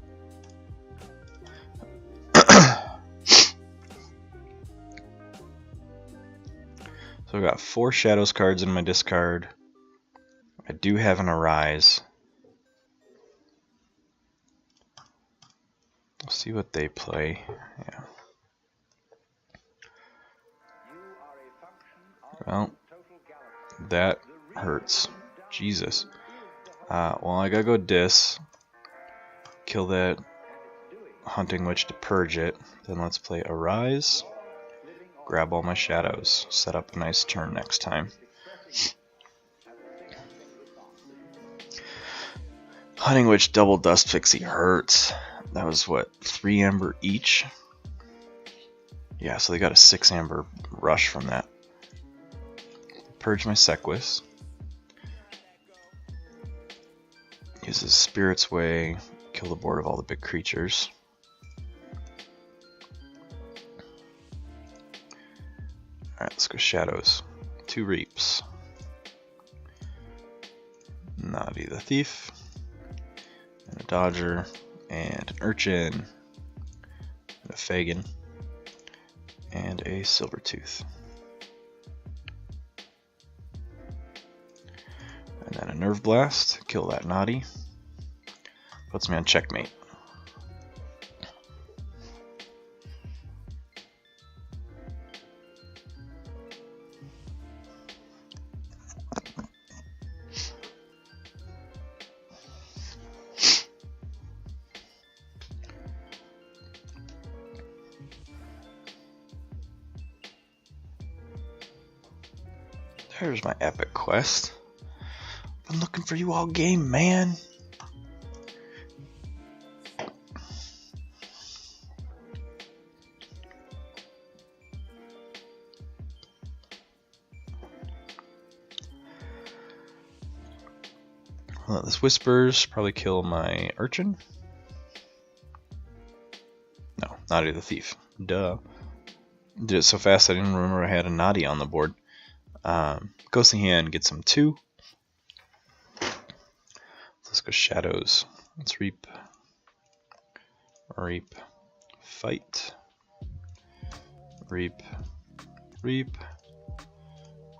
Speaker 1: So I've got 4 Shadows cards in my discard. I do have an Arise. We'll see what they play. Yeah. Well, that hurts. Jesus. Well, I gotta go Dis. Kill that Hunting Witch to purge it. Then let's play Arise. Grab all my shadows. Set up a nice turn next time. Hunting Witch double Dust Pixie hurts. That was what, 3 amber each? Yeah, so they got a 6 amber rush from that. Purge my Sequus. Uses Spirit's Way. Kill the board of all the big creatures. Alright, let's go Shadows. 2 Reaps. Naughty the Thief. And a Dodger. And an Urchin. And a Fagin. And a Silvertooth. And then a Nerve Blast. Kill that Naughty. Puts me on checkmate. There's my epic quest. Been looking for you all game, man. Well, this Whispers probably kill my Urchin. No, Naughty the Thief. Duh. Did it so fast I didn't remember I had a Naughty on the board. Ghostly Hand gets him 2. Let's go Shadows. Let's Reap. Reap. Fight. Reap. Reap.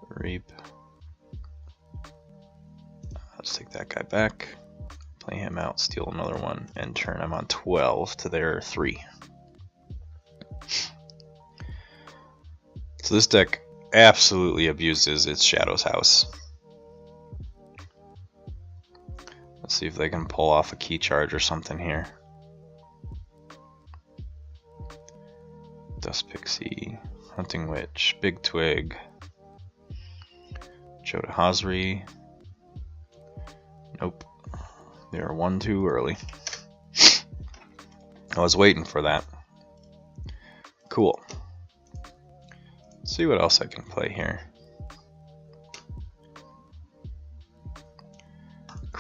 Speaker 1: Reap. Let's take that guy back. Play him out, steal another one, and turn him on 12 to their 3. So this deck absolutely abuses its Shadows house. Let's see if they can pull off a key charge or something here. Dust Pixie, Hunting Witch, Big Twig, Jodah Hazri. Nope. They're 1 too early. I was waiting for that. Cool. Let's see what else I can play here.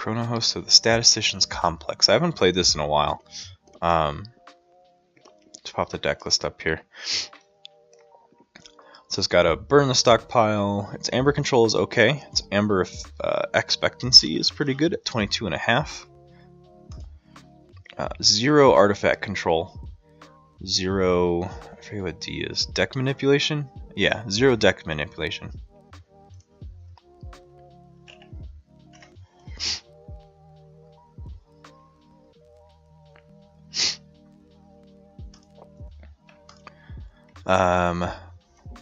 Speaker 1: Chronohost of the Statistician's Complex. I haven't played this in a while. Let's pop the deck list up here. So it's got a burn the stockpile. Its amber control is okay. Its amber expectancy is pretty good at 22.5. 0 artifact control. 0, I forget what D is. Deck manipulation? Yeah, 0 deck manipulation.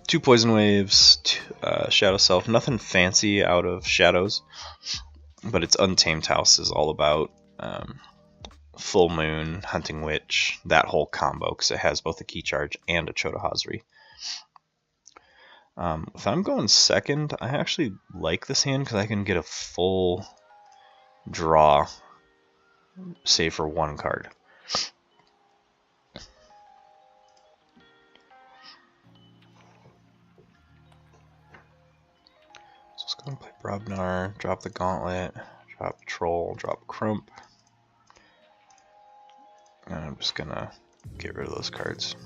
Speaker 1: Two poison waves, Shadow Self, nothing fancy out of Shadows, but its Untamed House is all about Full Moon, Hunting Witch, that whole combo, because it has both a Key Charge and a Chota Hazri. If I'm going second, I actually like this hand because I can get a full draw, save for one card. I'm going to play Brobnar, drop the Gauntlet, drop Troll, drop Crump. And I'm just going to get rid of those cards.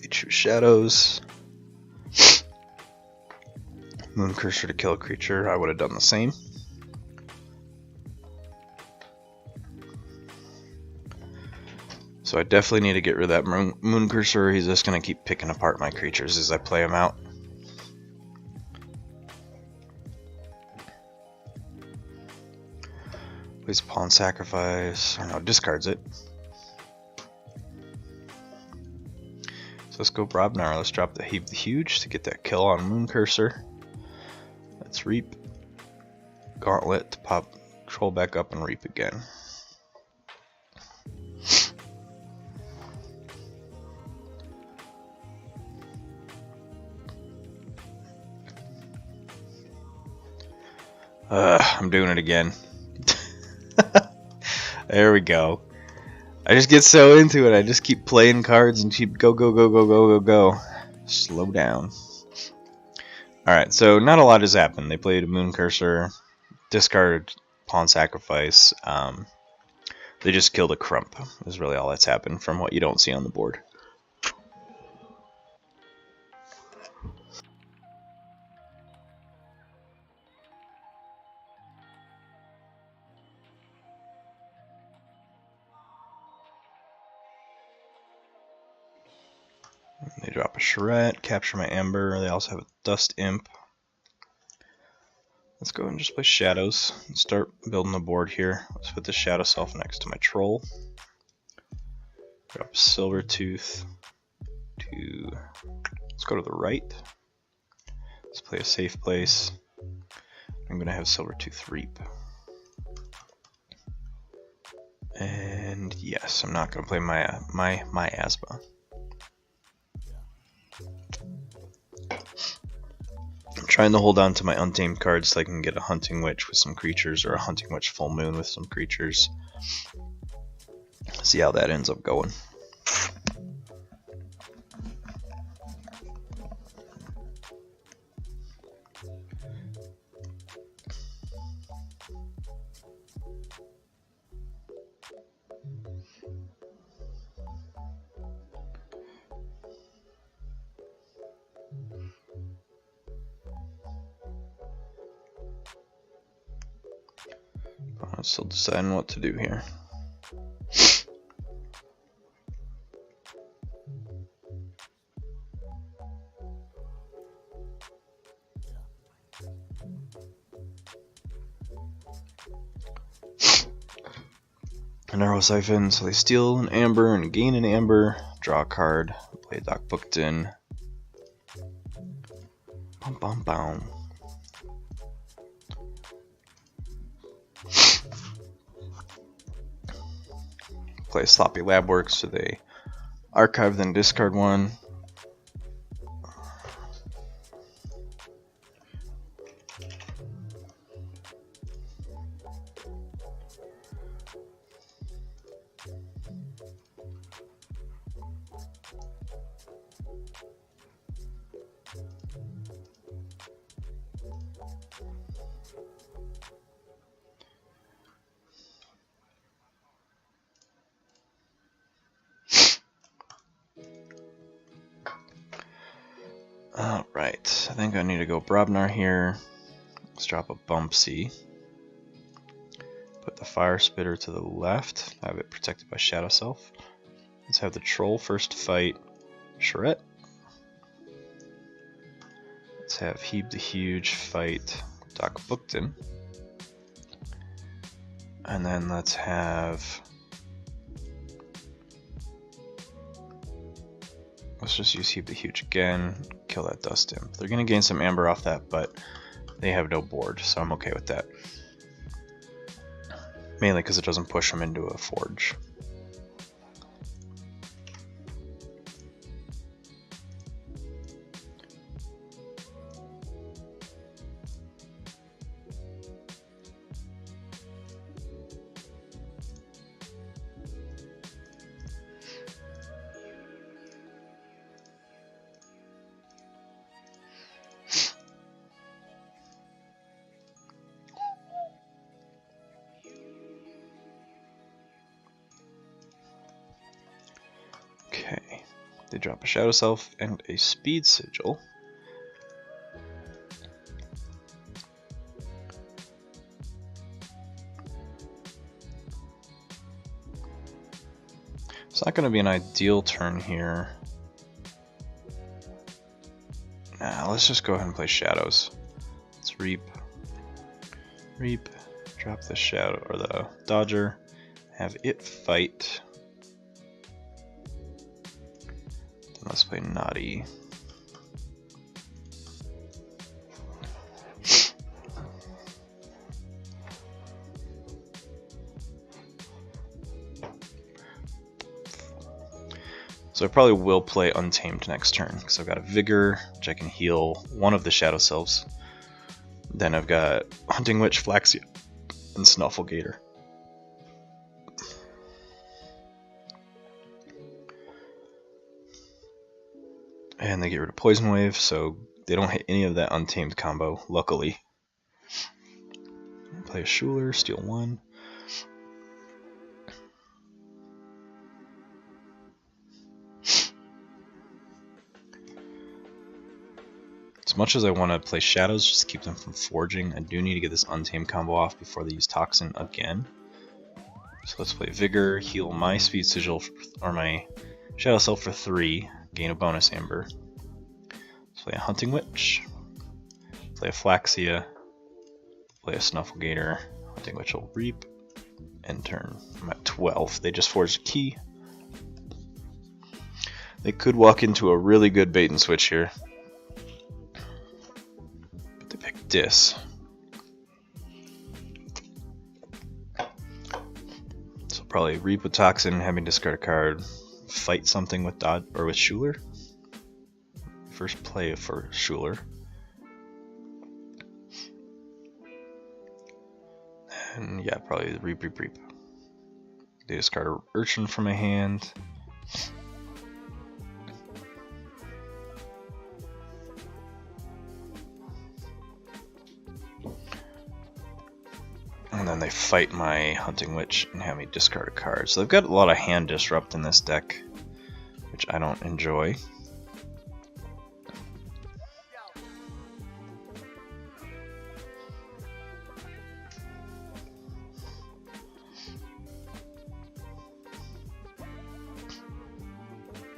Speaker 1: Choose Shadows. Moon Cursor to kill a creature. I would have done the same. So I definitely need to get rid of that Moon Cursor. He's just going to keep picking apart my creatures as I play them out. Plays Pawn Sacrifice. Or no, discards it. So let's go Brobnar. Let's drop the Heave the Huge to get that kill on Moon Cursor. Let's Reap. Gauntlet to pop Troll back up and Reap again. I'm doing it again. There we go. I just get so into it. I just keep playing cards and keep go. Slow down. Alright, so not a lot has happened. They played a Moon Cursor, discarded Pawn Sacrifice. They just killed a Crump, is really all that's happened from what you don't see on the board. They drop a Charette, capture my Amber. They also have a Dust Imp. Let's go and just play Shadows and start building the board here. Let's put the Shadow Self next to my Troll. Drop Silvertooth to... Let's go to the right. Let's play a safe place. I'm going to have Silvertooth Reap. And yes, I'm not going to play my Miasma. I'm trying to hold on to my Untamed cards so I can get a Hunting Witch with some creatures or a Hunting Witch Full Moon with some creatures. See how that ends up going. I'm still deciding what to do here. An Arrow Siphon, so they steal an Amber and gain an Amber, draw a card, play Doc Bookton. Bum bum bum. play a sloppy lab work, so they archive then discard one. Alright, I think I need to go Brobnar here. Let's drop a Bumpsy. Put the Fire Spitter to the left, have it protected by Shadow Self. Let's have the Troll first fight Charette. Let's have Heeb the Huge fight Doc Bookton. And then let's have... let's just use Heeb the Huge again, kill that Dust Imp. They're going to gain some Amber off that, but they have no board, so I'm okay with that. Mainly because it doesn't push them into a Forge. Okay, they drop a Shadow Self and a Speed Sigil. It's not going to be an ideal turn here. Nah, let's just go ahead and play Shadows. Let's Reap, drop the Shadow or the Dodger, have it fight. Let's play Naughty. So I probably will play Untamed next turn, because I've got a Vigor, which I can heal one of the Shadow Selves. Then I've got Hunting Witch, Flaxia, and Snufflegator. And they get rid of Poison Wave, so they don't hit any of that Untamed combo, luckily. Play a Schuler, steal one. As much as I want to play Shadows, just to keep them from forging, I do need to get this Untamed combo off before they use Toxin again. So let's play Vigor, heal my Speed Sigil, or my Shadow Self for 3, gain a bonus Amber. Let's play a Hunting Witch, play a Flaxia, play a Snufflegator, Hunting Witch will Reap, end turn. I'm at 12. They just forged a key. They could walk into a really good bait and switch here. But they picked Dis. So probably Reap with Toxin, have me discard a card, fight something with Dodge or with Schuler. First play for Schuler. And yeah, probably Reap. They discard a Urchin from my hand. And then they fight my Hunting Witch and have me discard a card. So they've got a lot of hand disrupt in this deck, which I don't enjoy.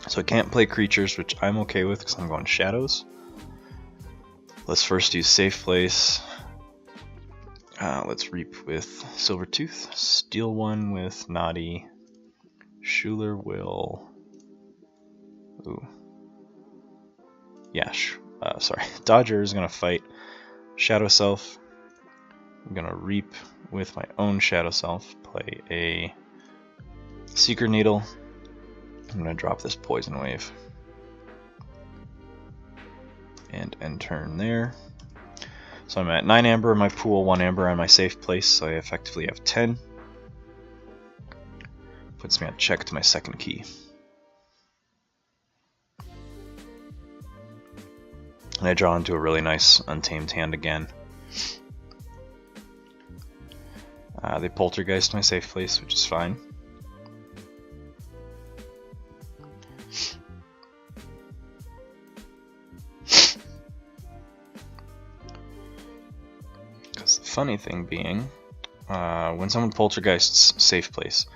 Speaker 1: So I can't play creatures, which I'm okay with because I'm going Shadows. Let's first use Safe Place. Let's Reap with Silvertooth, steal one with Naughty. Schuler will... Ooh. Yeah, sorry. Dodger is going to fight Shadow Self. I'm going to Reap with my own Shadow Self, play a Seeker Needle. I'm going to drop this Poison Wave. And end turn there. So I'm at 9 amber in my pool, 1 amber on my safe place, so I effectively have 10. Puts me on check to my second key. And I draw into a really nice Untamed hand again. They Poltergeist my safe place, which is fine. Because the funny thing being, when someone Poltergeists safe place,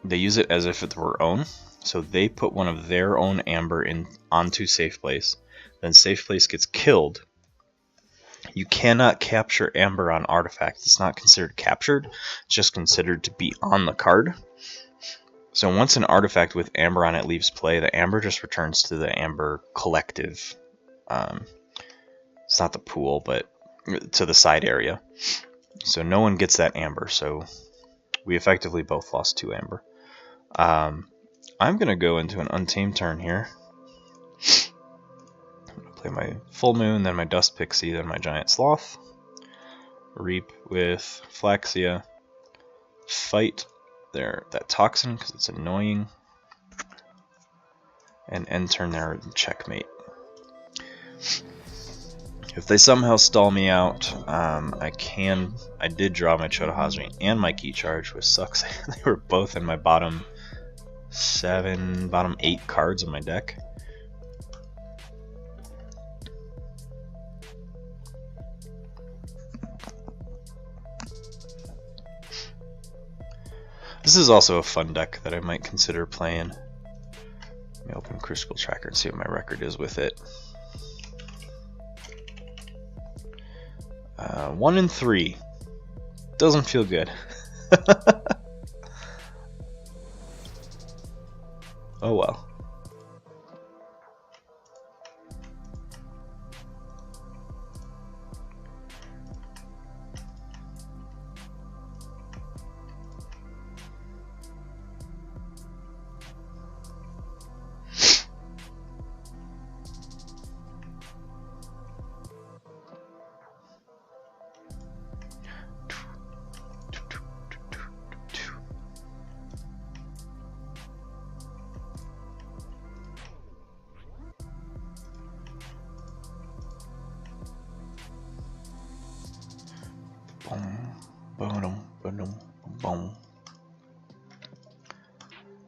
Speaker 1: they use it as if it were own. So they put one of their own amber onto safe place. Then safe place gets killed. You cannot capture amber on artifacts. It's not considered captured. It's just considered to be on the card. So once an artifact with amber on it leaves play, the amber just returns to the amber collective. It's not the pool, but to the side area. So no one gets that amber. So we effectively both lost 2 amber. I'm going to go into an Untamed turn here. Play my Full Moon, then my Dust Pixie, then my Giant Sloth. Reap with Flaxia. Fight that Toxin because it's annoying. And end turn there and checkmate. If they somehow stall me out, I did draw my Chota Hazri and my Key Charge, which sucks. They were both in my bottom 8 cards in my deck. This is also a fun deck that I might consider playing. Let me open Crucible Tracker and see what my record is with it. 1-3. Doesn't feel good. Oh well.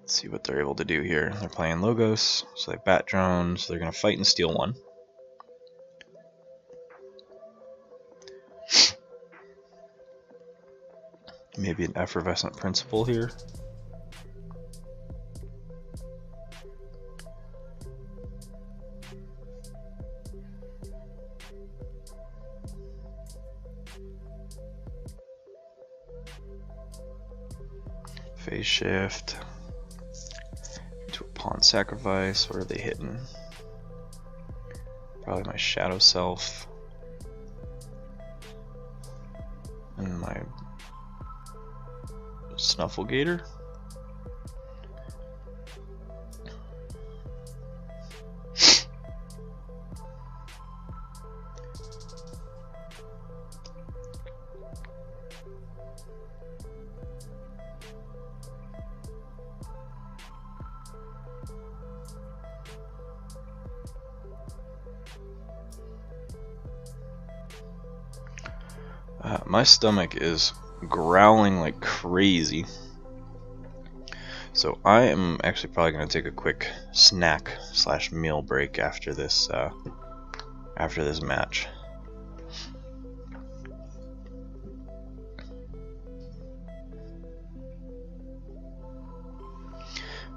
Speaker 1: Let's see what they're able to do here. They're playing Logos, so they Bat Drone, so they're going to fight and steal 1. Maybe an Effervescent Principle here. Phase Shift into a Pawn Sacrifice. What are they hitting? Probably my Shadow Self and my Snufflegator. My stomach is growling like crazy, so I am actually probably going to take a quick snack/meal break after this match.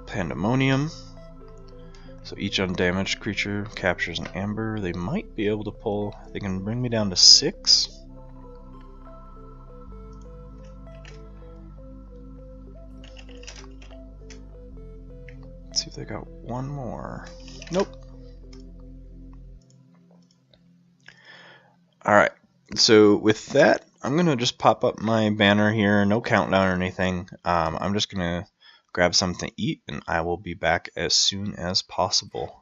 Speaker 1: Pandemonium. So each undamaged creature captures an amber. They might be able to pull. They can bring me down to 6. Let's see if they got one more. Nope. Alright, so with that, I'm going to just pop up my banner here. No countdown or anything. I'm just going to grab something to eat, and I will be back as soon as possible.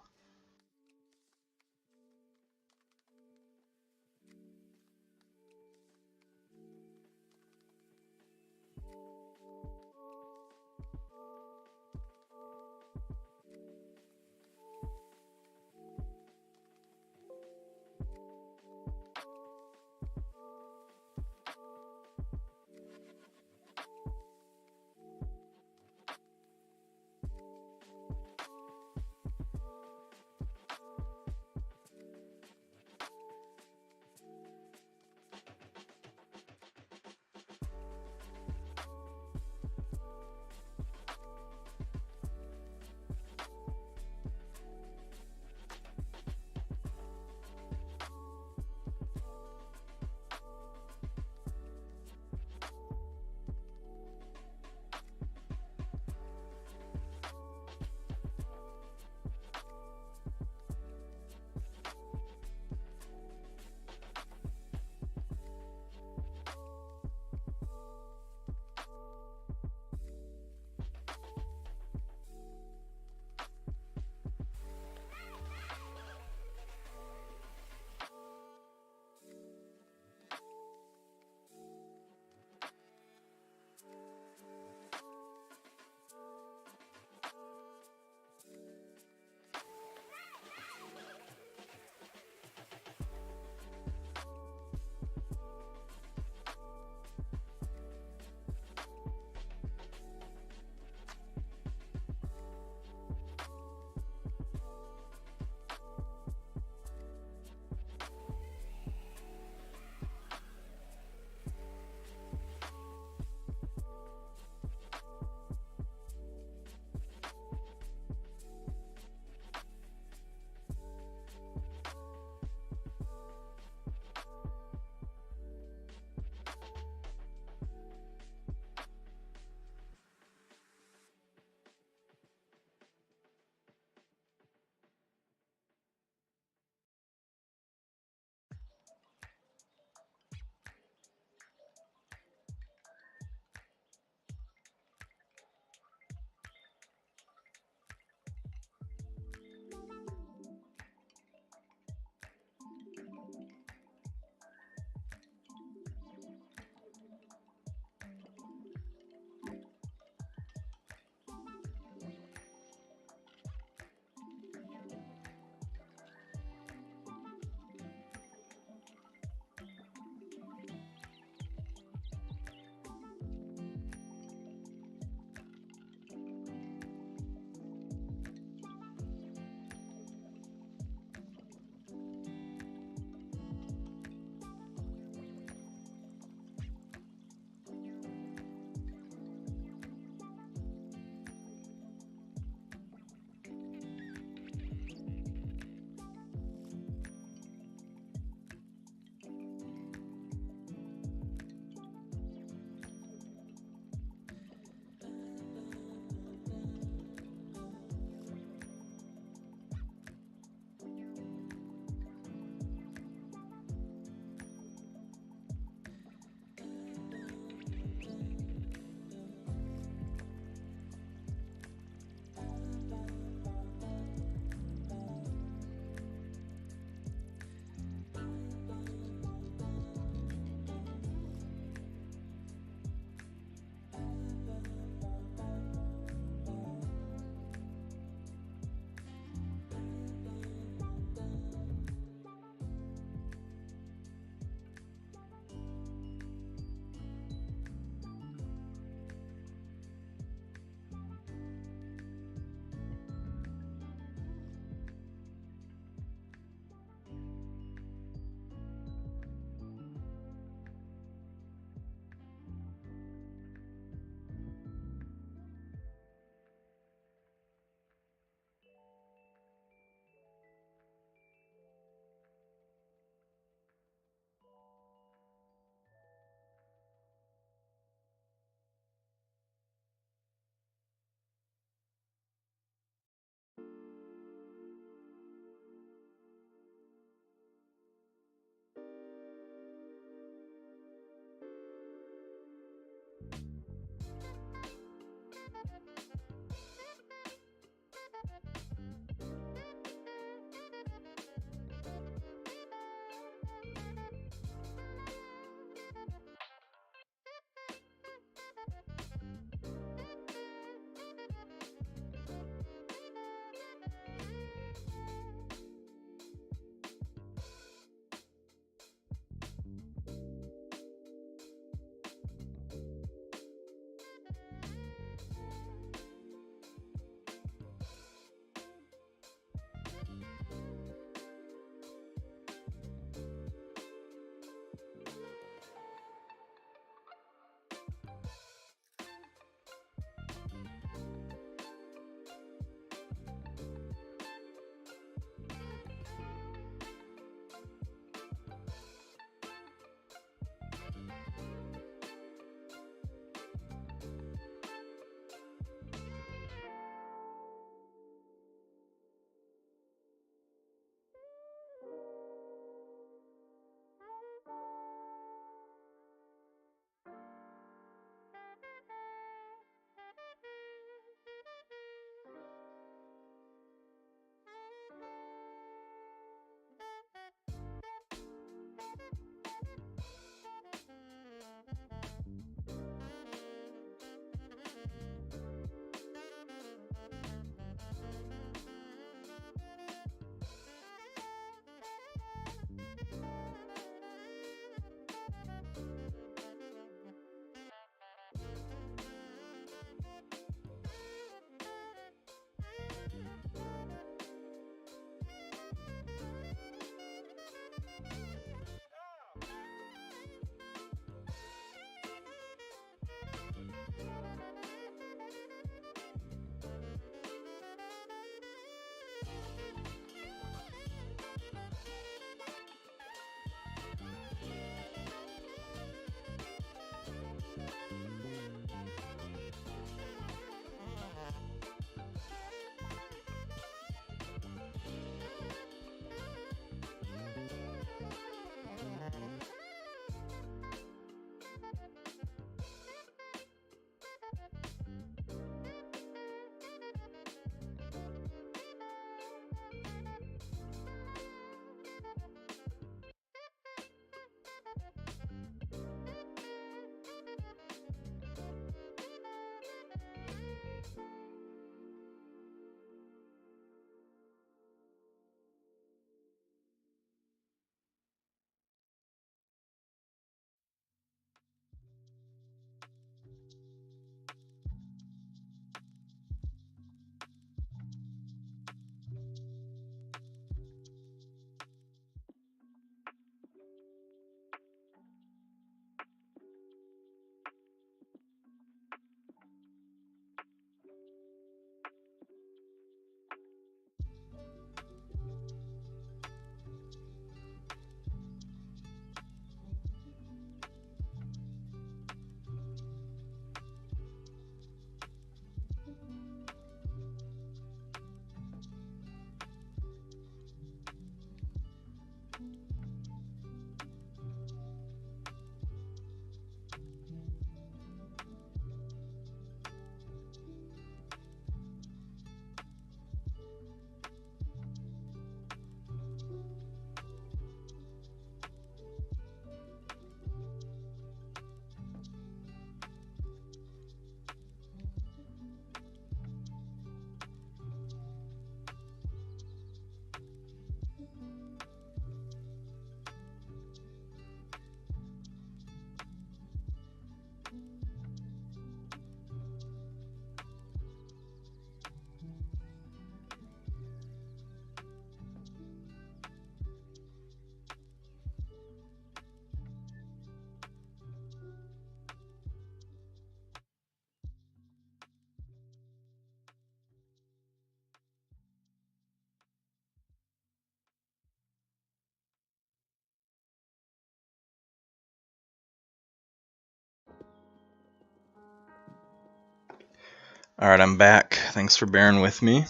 Speaker 1: Alright, I'm back. Thanks for bearing with me.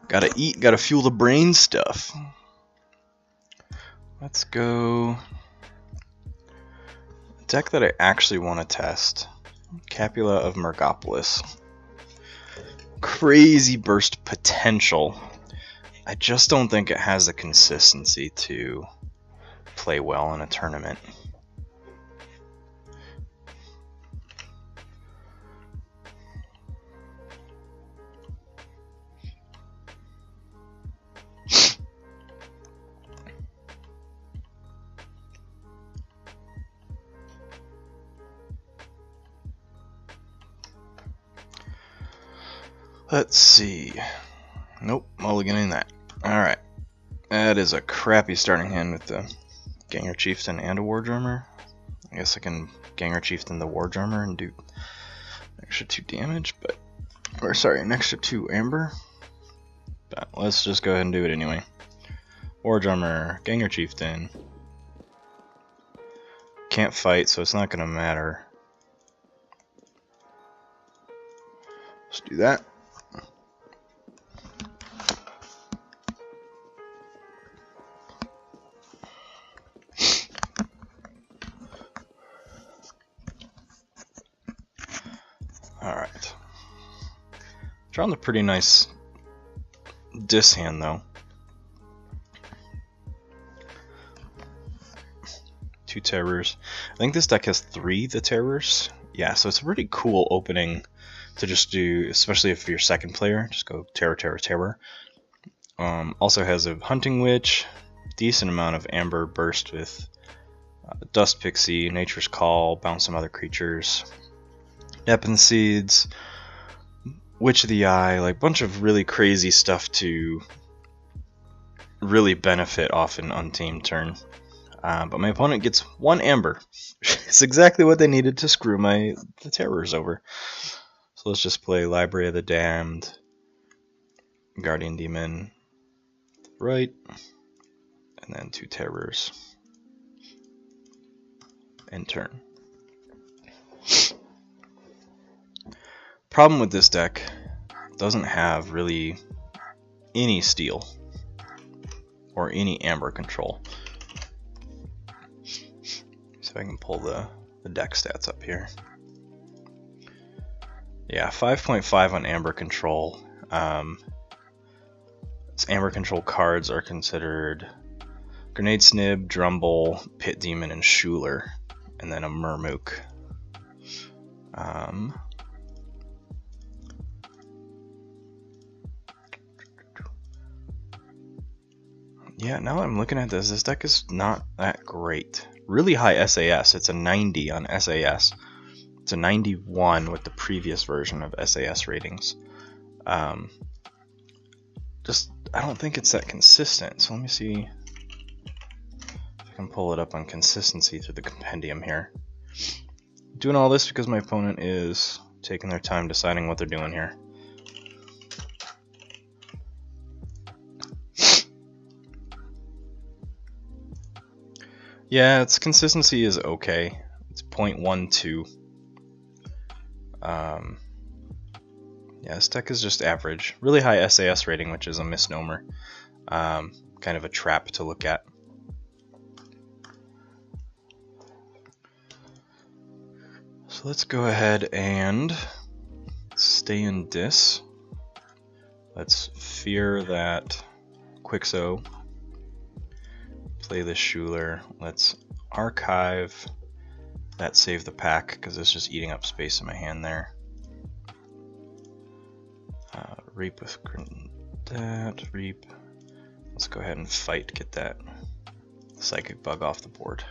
Speaker 1: Gotta eat, gotta fuel the brain stuff. Let's go. Deck that I actually want to test. Capula of Mergopolis. Crazy burst potential. I just don't think it has the consistency to play well in a tournament. Let's see. Nope, mulliganing that. Alright. That is a crappy starting hand with the Ganger Chieftain and a War Drummer. I guess I can Ganger Chieftain the War Drummer and do an extra 2 damage, but... Or sorry, an extra 2 Amber. But let's just go ahead and do it anyway. War Drummer, Ganger Chieftain. Can't fight, so it's not gonna matter. Let's do that. Alright. Drawing a pretty nice dis hand though. 2 terrors. I think this deck has 3 the terrors. Yeah, so it's a pretty cool opening to just do, especially if you're second player. Just go terror, terror, terror. Also has a Hunting Witch, decent amount of Amber burst with Dust Pixie, Nature's Call, bounce some other creatures. Nepin Seeds, Witch of the Eye, like a bunch of really crazy stuff to really benefit off an untamed turn. But my opponent gets 1 Amber. It's exactly what they needed to screw the terrors over. So let's just play Library of the Damned, Guardian Demon, right, and then 2 terrors. End turn. Problem with this deck, doesn't have really any steal or any Amber control. So I can pull the deck stats up here. Yeah, 5.5 on Amber control. Its Amber control cards are considered Grenade Snib, Drumble, Pit Demon, and Schuler, and then a Murmook. Yeah, now I'm looking at this deck is not that great. Really high SAS, it's a 90 on SAS. It's a 91 with the previous version of SAS ratings. I don't think it's that consistent, so let me see if I can pull it up on consistency through the compendium here. Doing all this because my opponent is taking their time deciding what they're doing here. Yeah, its consistency is okay. It's 0.12. Yeah, this deck is just average. Really high SAS rating, which is a misnomer. Kind of a trap to look at. So let's go ahead and stay in Dis. Let's fear that Quixo. Play this Schuler. Let's archive that Save the Pack because it's just eating up space in my hand there. Reap with that, Reap. Let's go ahead and fight, get that Psychic Bug off the board.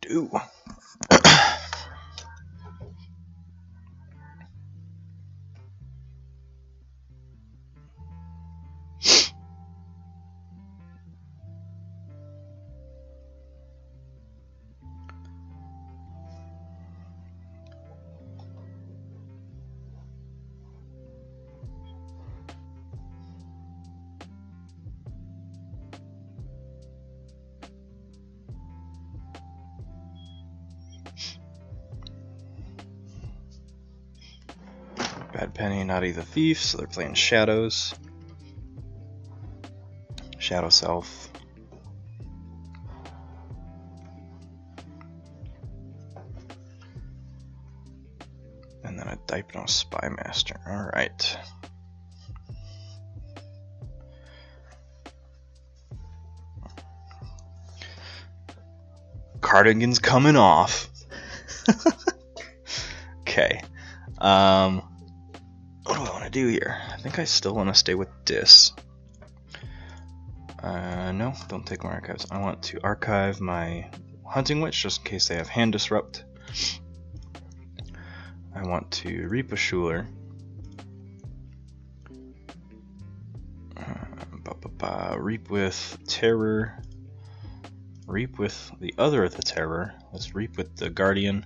Speaker 1: Do. Bad Penny, Naughty the Thief, so they're playing Shadows. Shadow Self. And then a Dipno Spymaster. Alright. Cardigan's coming off. Okay. What do I want to do here? I think I still want to stay with Dis. No, don't take my archives. I want to archive my Hunting Witch just in case they have Hand Disrupt. I want to Reap a Schuler. Reap with Terror. Reap with the other of the Terror. Let's Reap with the Guardian.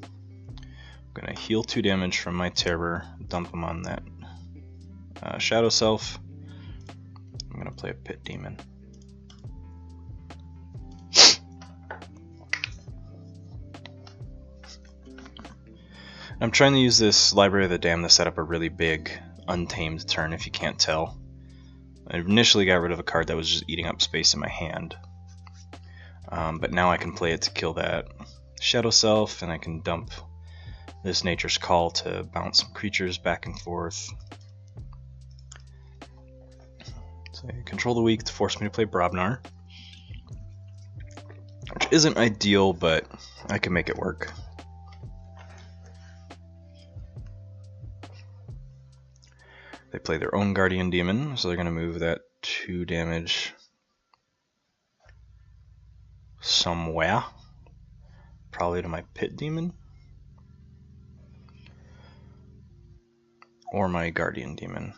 Speaker 1: I'm gonna heal 2 damage from my Terror. Dump them on that Shadow Self. I'm gonna play a Pit Demon. I'm trying to use this Library of the Damned to set up a really big Untamed turn, if you can't tell. I initially got rid of a card that was just eating up space in my hand. But now I can play it to kill that Shadow Self, and I can dump this Nature's Call to bounce some creatures back and forth. So I control the weak to force me to play Brobnar, which isn't ideal, but I can make it work. They play their own Guardian Demon, so they're going to move that 2 damage somewhere. Probably to my Pit Demon. Or my Guardian Demon.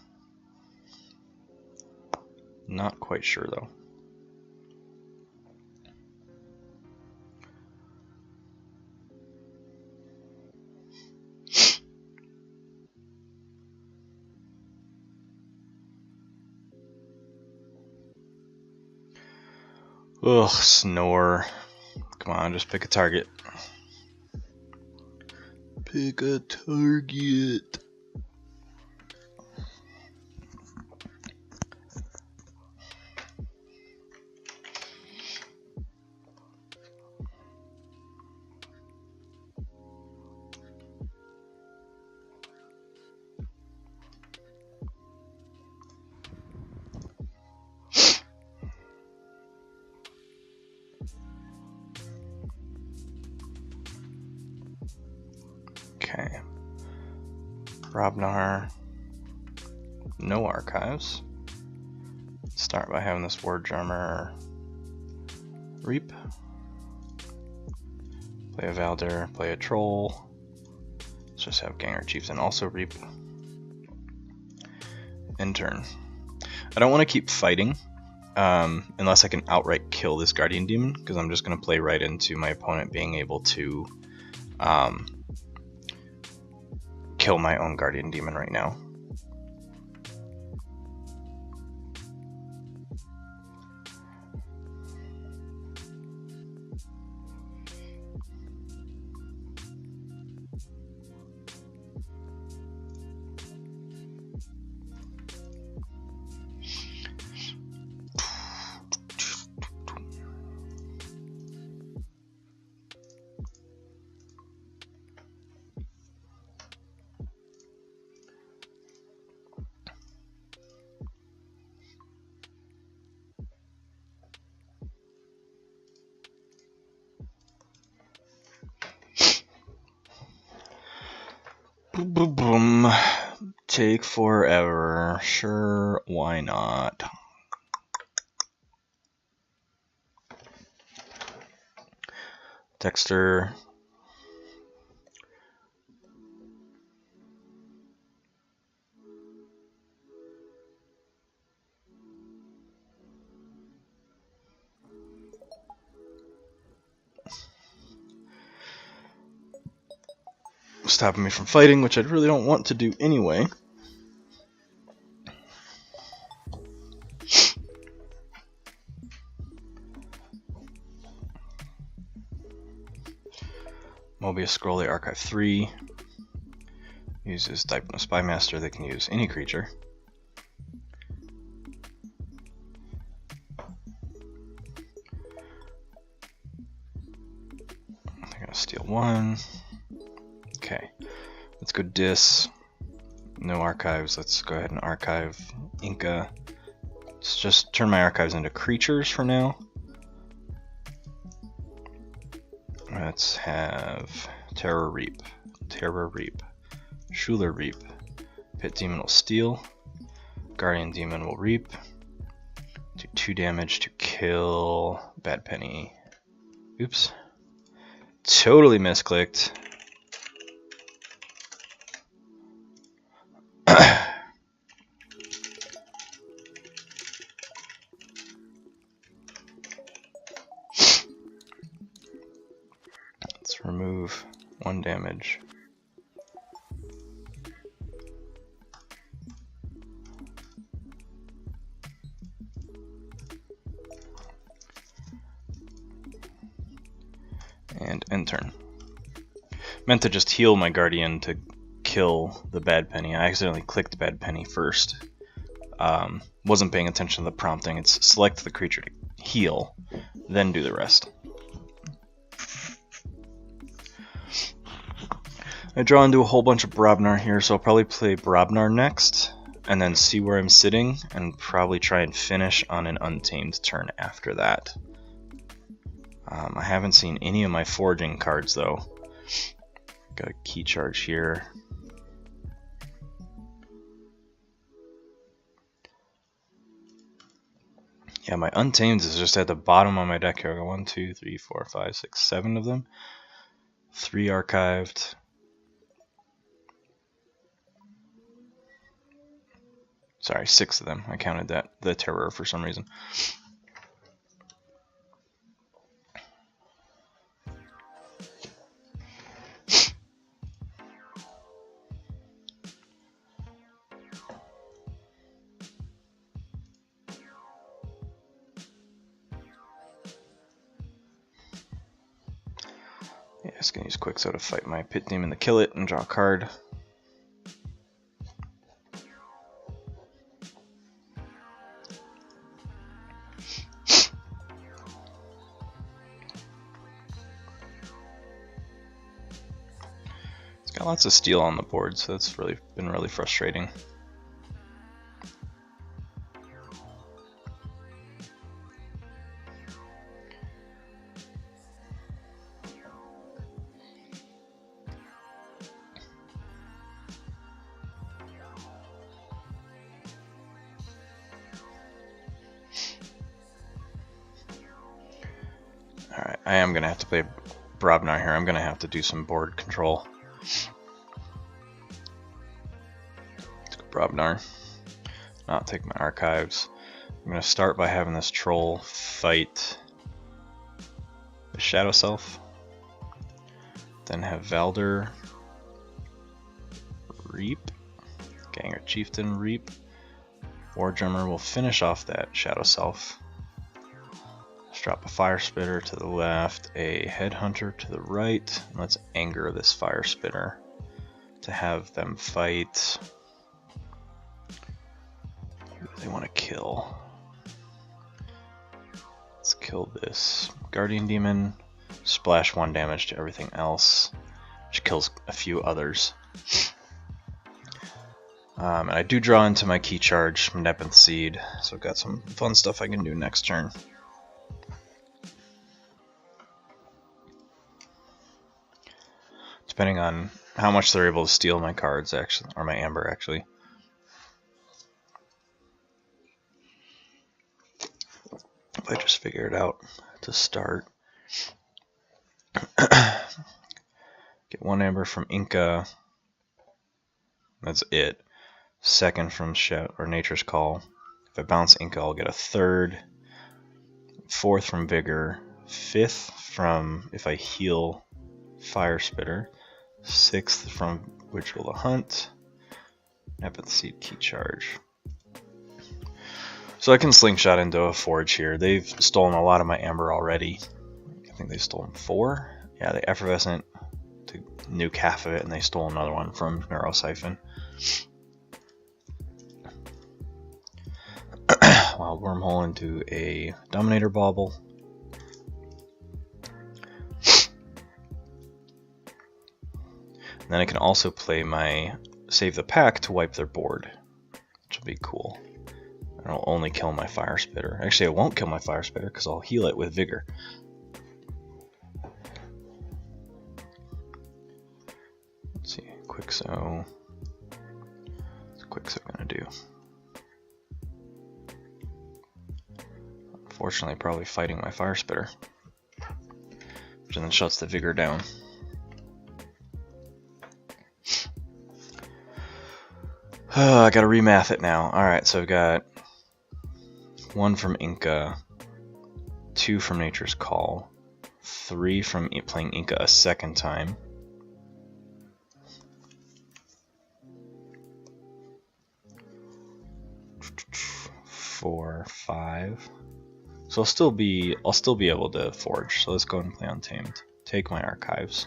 Speaker 1: Not quite sure though. Ugh, Snore. Come on, just pick a target. Pick a target. Okay. Brobnar. No archives. Start by having this War Drummer Reap. Play a Valder, play a Troll. Let's just have Ganger Chiefs and also Reap. End turn. I don't want to keep fighting unless I can outright kill this Guardian Demon, because I'm just going to play right into my opponent being able to kill my own Guardian Demon right now. Boom, boom, boom. Take forever. Sure, why not? Dexter. Stopping me from fighting, which I really don't want to do anyway. Moby Mobius Scroll, they archive 3. Uses Dipno Spymaster, they can use any creature. They're gonna steal 1. Okay, let's go Dis. No archives, let's go ahead and archive Inca. Let's just turn my archives into creatures for now. Let's have Terror Reap, Schuler Reap, Pit Demon will steal, Guardian Demon will reap, do 2 damage to kill Bad Penny. Oops. Totally misclicked. Let's remove 1 damage. And end turn. Meant to just heal my Guardian to kill the Bad Penny. I accidentally clicked Bad Penny first. Wasn't paying attention to the prompting. It's select the creature to heal, then do the rest. I draw into a whole bunch of Brobnar here, so I'll probably play Brobnar next, and then see where I'm sitting, and probably try and finish on an Untamed turn after that. I haven't seen any of my foraging cards though. Got a key charge here. Yeah, my Untamed is just at the bottom of my deck here. I got 1, 2, 3, 4, 5, 6, 7 of them. 3 archived. Sorry, 6 of them. I counted the Terror for some reason. Yeah, just gonna use Quixo to fight my Pit Demon to kill it and draw a card. It's got lots of steel on the board, so that's been really frustrating. Alright, I am going to have to play Brobnar here. I'm going to have to do some board control. Let's go Brobnar. Not take my archives. I'm going to start by having this troll fight the Shadow Self. Then have Valder reap. Ganger Chieftain reap. War Drummer will finish off that Shadow Self. Drop a Fire Spitter to the left, a Headhunter to the right. And let's anger this Fire Spitter to have them fight. Who do they want to kill? Let's kill this Guardian Demon. Splash 1 damage to everything else, which kills a few others. And I do draw into my key charge, Nepenthe Seed, so I've got some fun stuff I can do next turn. Depending on how much they're able to steal my cards, actually, or my amber, actually. If I just figure it out to start. Get 1 amber from Inca. That's it. 2nd from Nature's Call. If I bounce Inca, I'll get a 3rd. 4th from Vigor. 5th from, if I heal, Fire Spitter. 6th from Ritual to Hunt. Nepenthe Seed key charge. So I can slingshot into a forge here. They've stolen a lot of my amber already. I think they've stolen 4. Yeah, the Effervescent to nuke half of it, and they stole another one from Neurosiphon. Wild Wormhole into a Dominator Bauble. And then I can also play my Save the Pack to wipe their board, which will be cool. I'll only kill my Fire Spitter. Actually, I won't kill my Fire Spitter because I'll heal it with Vigor. Let's see, Quixo. What's Quixo gonna do? Unfortunately, probably fighting my Fire Spitter, which then shuts the Vigor down. I gotta remath it now. Alright, so I've got 1 from Inca, 2 from Nature's Call, 3 from playing Inca a second time, 4, 5. So I'll still be able to forge. So let's go ahead and play Untamed. Take my archives.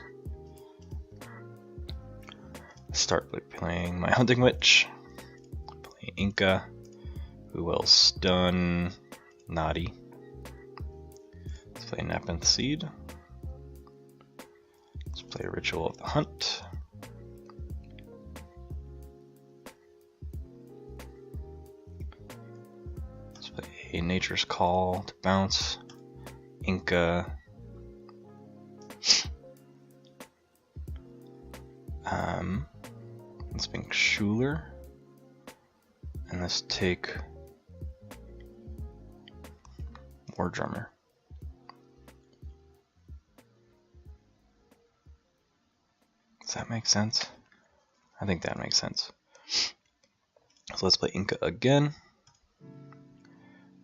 Speaker 1: Start by playing my Hunting Witch. Play Inca, who will stun Nadi. Let's play Nepenthe Seed. Let's play Ritual of the Hunt. Let's play Nature's Call to bounce. Inca. Let's bring Schuler. And let's take War Drummer. Does that make sense? I think that makes sense. So let's play Inca again.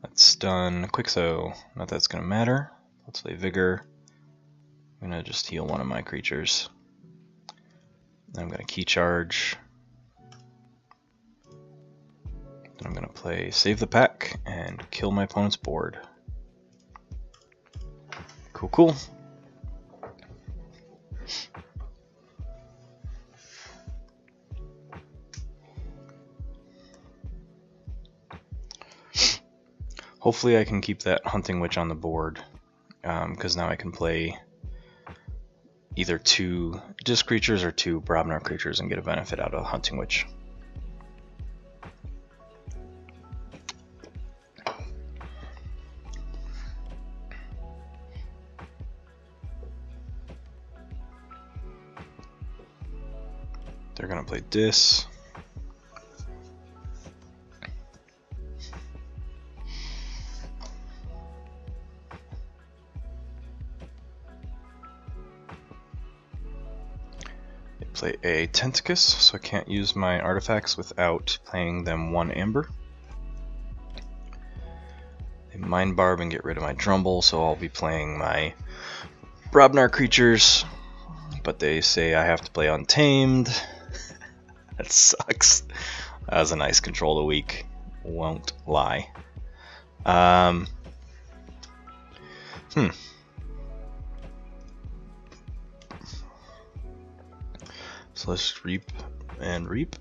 Speaker 1: Let's stun Quixo. Not that it's going to matter. Let's play Vigor. I'm going to just heal one of my creatures. Then I'm going to Key Charge. Then I'm going to play Save the Pack and kill my opponent's board. Cool, cool. Hopefully I can keep that Hunting Witch on the board, because now I can play either 2 Disc creatures or 2 Brobnar creatures and get a benefit out of Hunting Witch. They're going to play Dis. They play a Tentacus, so I can't use my artifacts without playing them 1 Amber. They Mind Barb and get rid of my Drumble, so I'll be playing my Brobnar creatures, but they say I have to play Untamed. That sucks. That was a nice control of the week, won't lie. So let's reap and reap.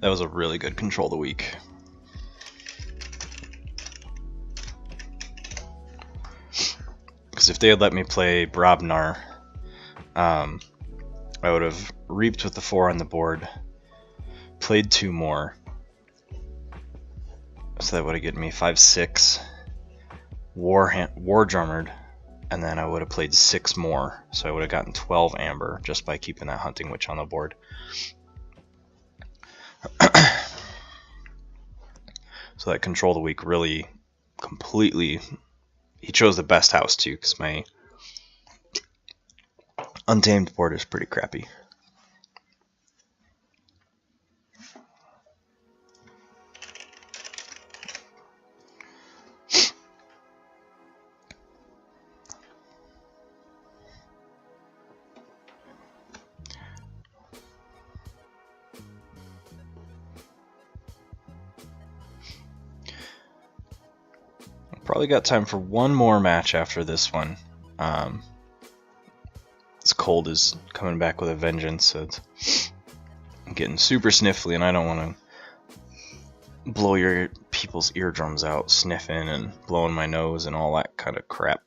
Speaker 1: That was a really good control of the week. Because if they had let me play Brobnar, I would have reaped with the 4 on the board, played 2 more, so that would have given me 5-6, war drummered, and then I would have played 6 more, so I would have gotten 12 Amber just by keeping that Hunting Witch on the board. So that control of the week really completely, he chose the best house too, because my Untamed board is pretty crappy. Probably got time for one more match after this one. This cold is coming back with a vengeance, so I'm getting super sniffly, and I don't want to blow your people's eardrums out sniffing and blowing my nose and all that kind of crap.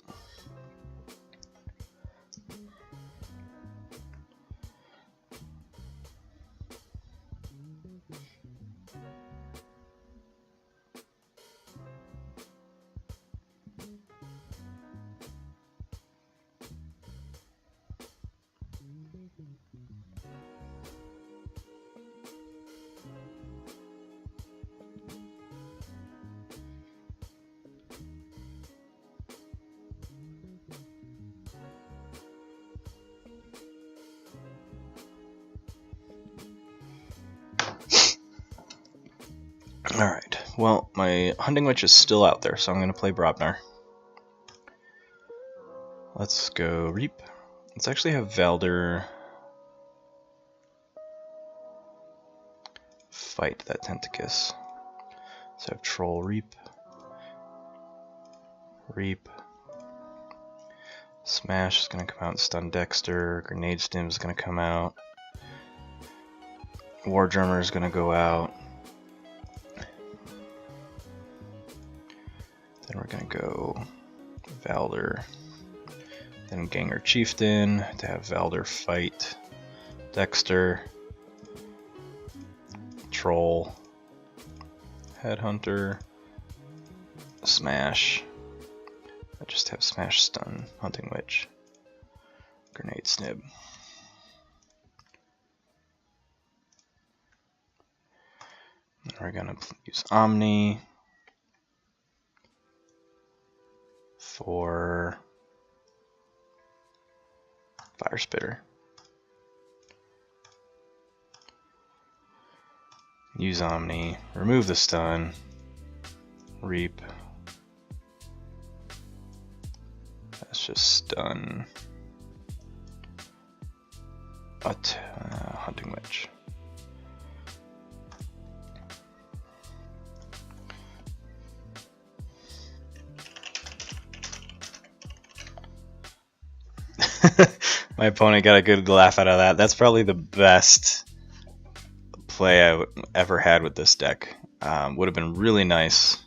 Speaker 1: Alright, well, my Hunting Witch is still out there, so I'm going to play Brobnar. Let's go Reap. Let's actually have Valder fight that Tentacus. Let's have Troll Reap. Reap. Smash is going to come out and stun Dexter. Grenade Stim is going to come out. War Drummer is going to go out. Then we're going to go Valder. Then Ganger Chieftain to have Valder fight Dexter. Troll. Headhunter. Smash. I just have Smash stun Hunting Witch. Grenade Snib. And we're going to use Omni for Fire Spitter. Use Omni, remove the stun, Reap. That's just stun. Hunting Witch. My opponent got a good laugh out of that. That's probably the best play I ever had with this deck. Would have been really nice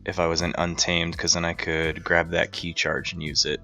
Speaker 1: if I was in Untamed, because then I could grab that key charge and use it.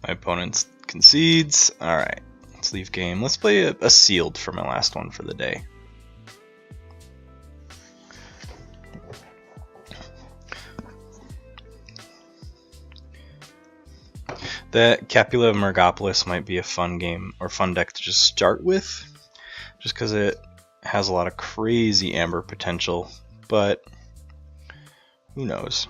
Speaker 1: My opponent concedes. Alright, let's leave game. Let's play a sealed for my last one for the day. The Capula of Mergopolis might be a fun game or fun deck to just start with, just because it has a lot of crazy Amber potential, but who knows.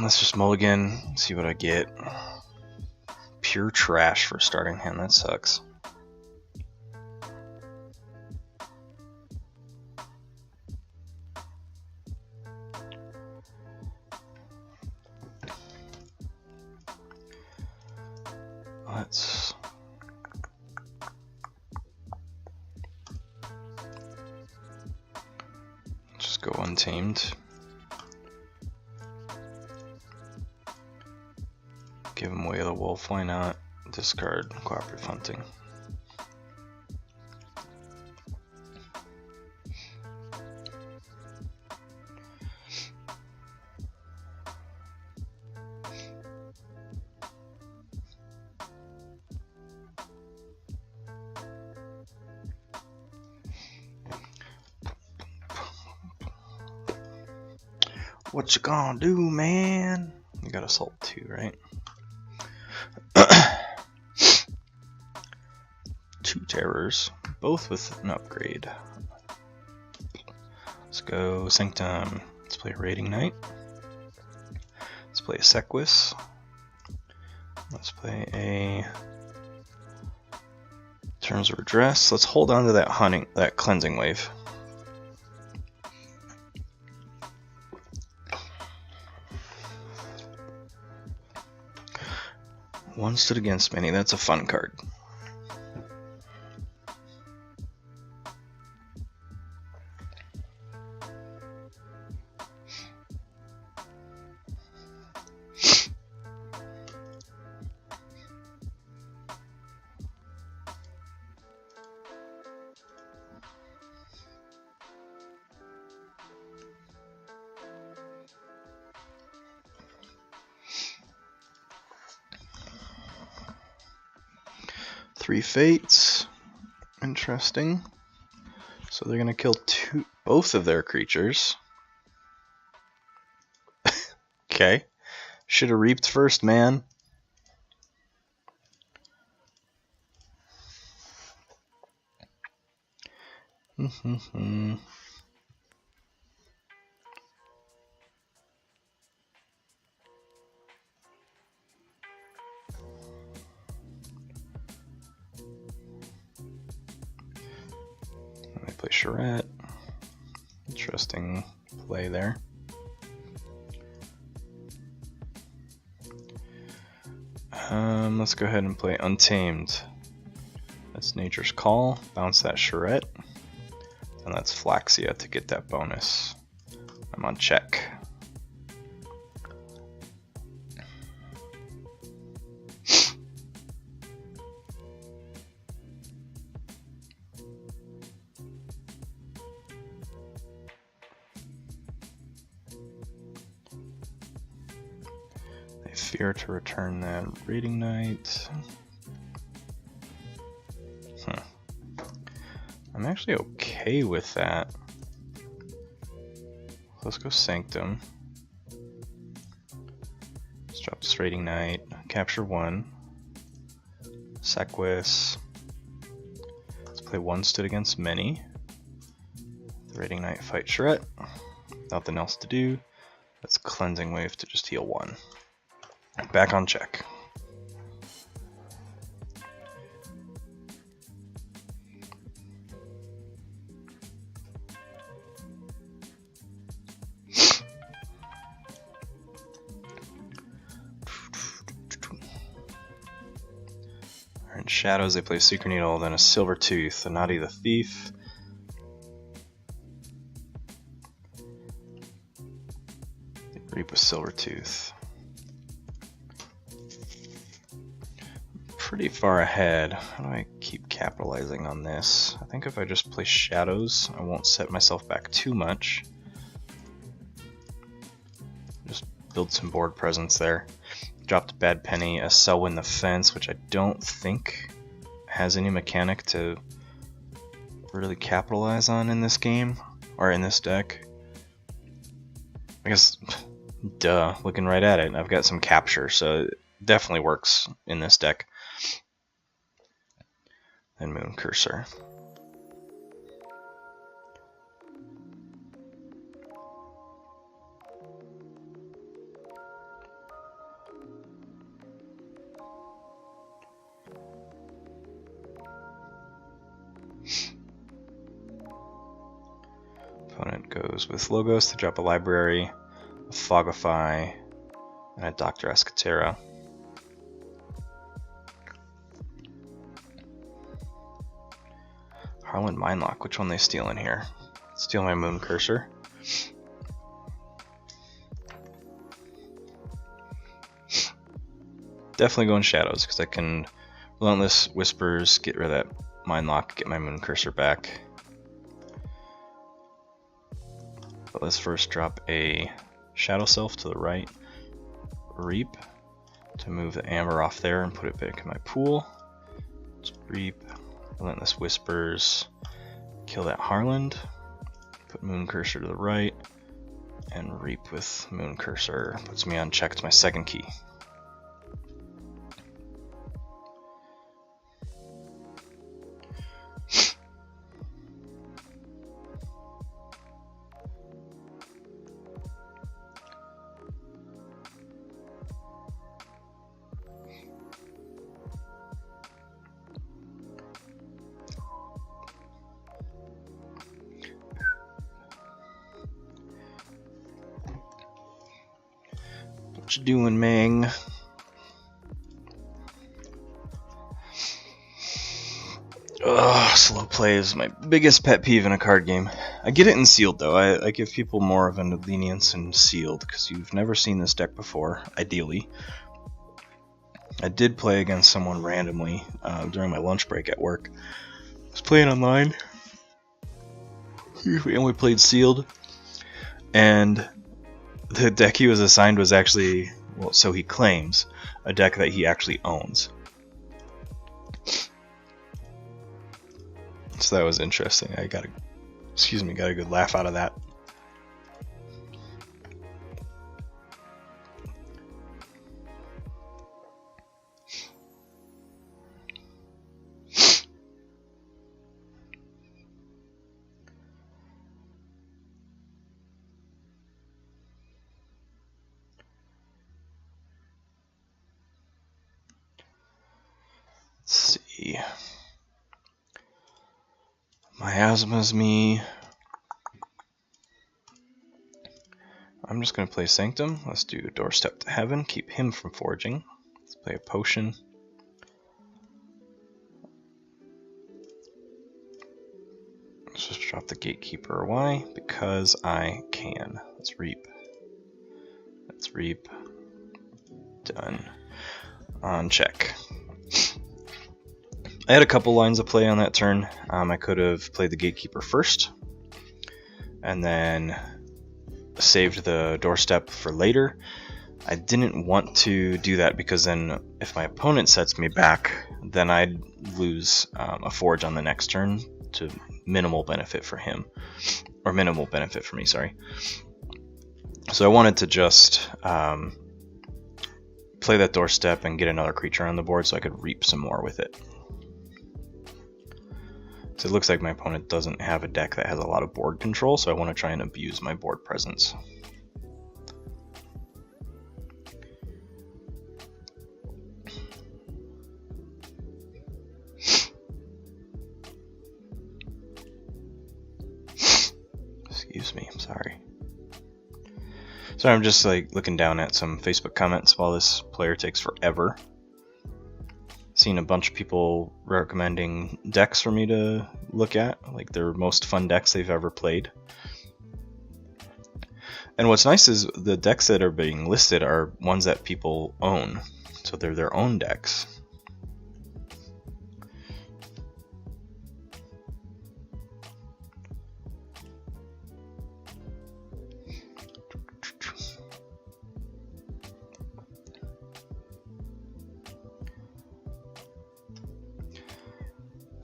Speaker 1: Let's just mulligan, see what I get. Pure trash for starting hand, that sucks. Let's just go Untamed. Give him Way of the Wolf, why not? Discard Cooperative Hunting. What you gonna do, man? You got assault 2, right? 2 terrors, both with an upgrade. Let's go Sanctum. Let's play Raiding Knight. Let's play a Sequus. Let's play a Terms of Redress. Let's hold on to that Cleansing Wave. One stood against many. That's a fun card. Three Fates. Interesting. So they're gonna kill both of their creatures. Okay. Should have reaped first, man. Play Charette. Interesting play there. Let's go ahead and play Untamed. That's Nature's Call. Bounce that Charette. And that's Flaxia to get that bonus. I'm on check. Fear to return that Raiding Knight. I'm actually okay with that. Let's go Sanctum. Let's drop this Raiding Knight. Capture 1. Sequus. Let's play one stood against many. The Raiding Knight fight Charette. Nothing else to do. That's Cleansing Wave to just heal 1. Back on check. In Shadows, they play Secret Needle, then a Silver Tooth, Anati the Thief. They reap with Silver Tooth. Pretty far ahead. How do I keep capitalizing on this? I think if I just play Shadows, I won't set myself back too much. Just build some board presence there. Dropped Bad Penny, a Selwyn the Fence, which I don't think has any mechanic to really capitalize on in this game, or in this deck. I guess, duh, looking right at it, I've got some capture, so it definitely works in this deck. And Moon Cursor. Opponent goes with Logos to drop a Library, a Fogify, and a Dr. Escatera. Harlan Mindlock, which one they steal in here? Steal my Moon Cursor. Definitely going Shadows, because I can Relentless Whispers, get rid of that Mindlock, get my Moon Cursor back. But let's first drop a Shadow Self to the right, Reap, to move the Amber off there and put it back in my pool. Let's Reap, Relentless Whispers, kill that Harland, put Moon Cursor to the right, And Reap with Moon Cursor puts me on check to my second key. What you doing, Mang? Ugh, slow play is my biggest pet peeve in a card game. I get it in sealed though. I give people more of a lenience in sealed because you've never seen this deck before, ideally. I did play against someone randomly during my lunch break at work. I was playing online. We only played sealed. And the deck he was assigned was actually, well, so he claims, a deck that he actually owns. So that was interesting. I got a good laugh out of that. Let's see. Miasma's me. I'm just going to play Sanctum. Let's do Doorstep to Heaven. Keep him from forging. Let's play a potion. Let's just drop the Gatekeeper. Why? Because I can. Let's Reap. Let's Reap. Done. On check. I had a couple lines of play on that turn. I could have played the Gatekeeper first, and then saved the Doorstep for later. I didn't want to do that because then if my opponent sets me back, then I'd lose a Forge on the next turn to minimal benefit for him. Or minimal benefit for me, sorry. So I wanted to just play that Doorstep and get another creature on the board so I could reap some more with it. So it looks like my opponent doesn't have a deck that has a lot of board control, so I want to try and abuse my board presence. Excuse me, I'm sorry. So I'm just like looking down at some Facebook comments while this player takes forever. Seen a bunch of people recommending decks for me to look at, like their most fun decks they've ever played. And what's nice is the decks that are being listed are ones that people own, so they're their own decks.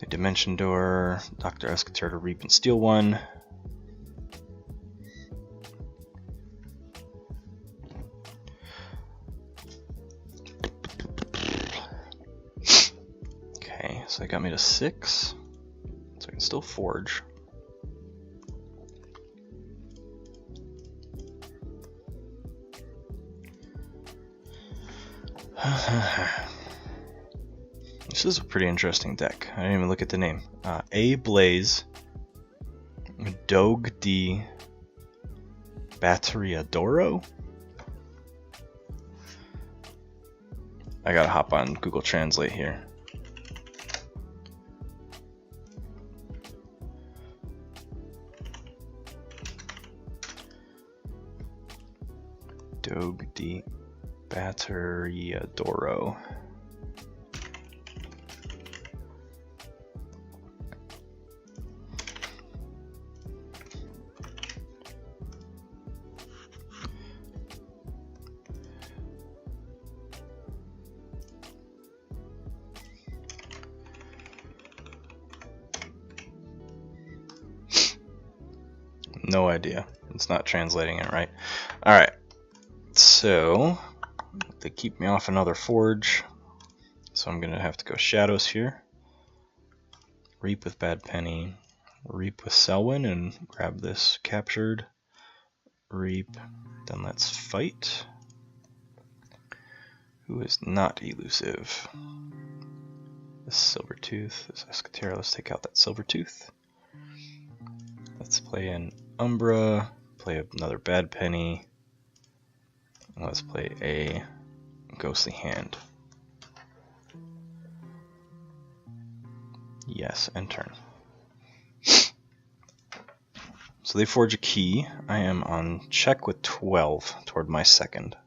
Speaker 1: Dimension Door, Dr. Escator to Reap and steal one. Okay, so that got me to 6. So I can still forge. This is a pretty interesting deck. I didn't even look at the name. A Blaze, Dogue de Batteriadoro. I gotta hop on Google Translate here. Dogue de Batteriadoro. No idea. It's not translating it right. Alright, so they keep me off another forge, so I'm gonna have to go shadows here. Reap with Bad Penny, reap with Selwyn and grab this captured. Reap, then let's fight. Who is not elusive? This Silvertooth, this Escatera, let's take out that Silvertooth. Let's play an Umbra, play another Bad Penny, and let's play a Ghostly Hand. Yes, and turn. So they forge a key. I am on check with 12 toward my second.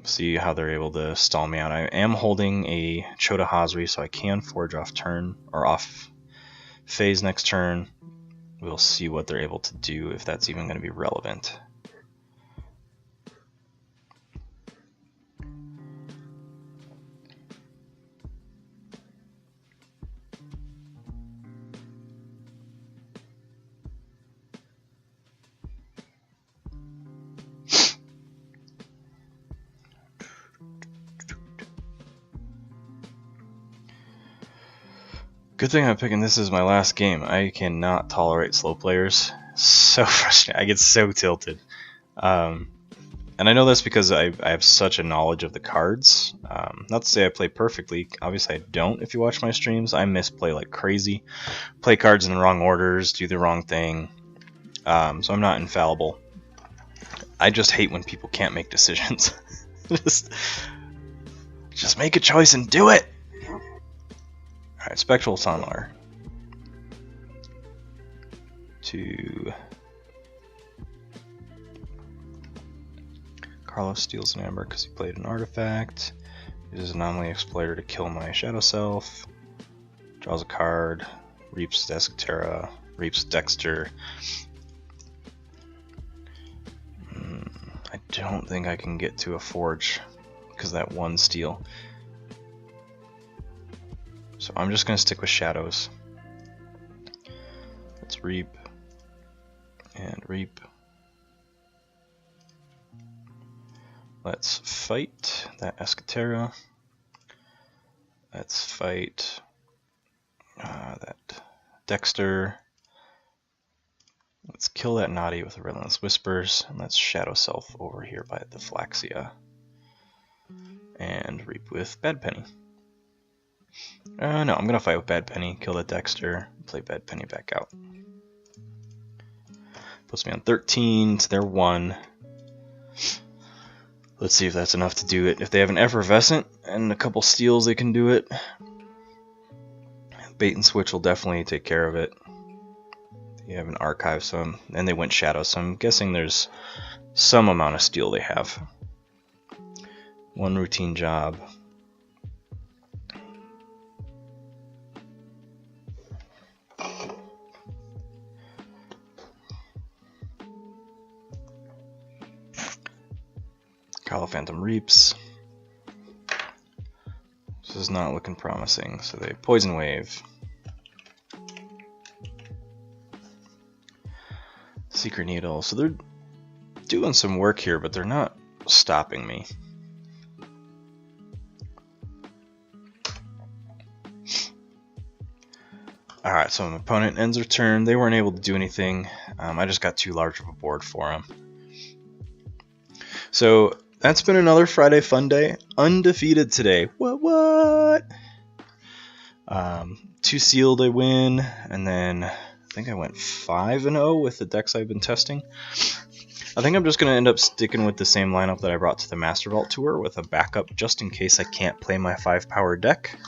Speaker 1: See how they're able to stall me out. I am holding a Chota Hazri, so I can forge off turn, or off phase next turn. We'll see what they're able to do, if that's even going to be relevant. Good thing I'm picking this as my last game. I cannot tolerate slow players. So frustrating. I get so tilted. And I know that's because I have such a knowledge of the cards. Not to say I play perfectly. Obviously I don't if you watch my streams. I misplay like crazy. Play cards in the wrong orders, do the wrong thing. So I'm not infallible. I just hate when people can't make decisions. just make a choice and do it! Alright, Spectral Tunneler. Carlos steals an Amber because he played an artifact. Uses Anomaly Exploiter to kill my Shadow Self. Draws a card. Reaps Escatera. Reaps Dexter. I don't think I can get to a forge because of that one steal. So I'm just going to stick with shadows. Let's reap and reap. Let's fight that Escatera. Let's fight that Dexter. Let's kill that Naughty with Relentless Whispers, and let's Shadow Self over here by the Flaxia. And reap with Bad Penny. No, I'm gonna fight with Bad Penny, kill that Dexter, play Bad Penny back out. Puts me on 13 to their 1. Let's see if that's enough to do it. If they have an Effervescent and a couple steals, they can do it. Bait and Switch will definitely take care of it. They have an Archive, and they went Shadow, so I'm guessing there's some amount of steal they have. One routine job. Phantom reaps. This is not looking promising, so they Poison Wave. Secret Needle. So they're doing some work here, but they're not stopping me. Alright, so my opponent ends their turn. They weren't able to do anything. I just got too large of a board for them. So that's been another Friday Fun Day. Undefeated today. What? 2 sealed I win, and then I think I went 5-0 with the decks I've been testing. I think I'm just going to end up sticking with the same lineup that I brought to the Master Vault Tour with a backup just in case I can't play my 5-power deck.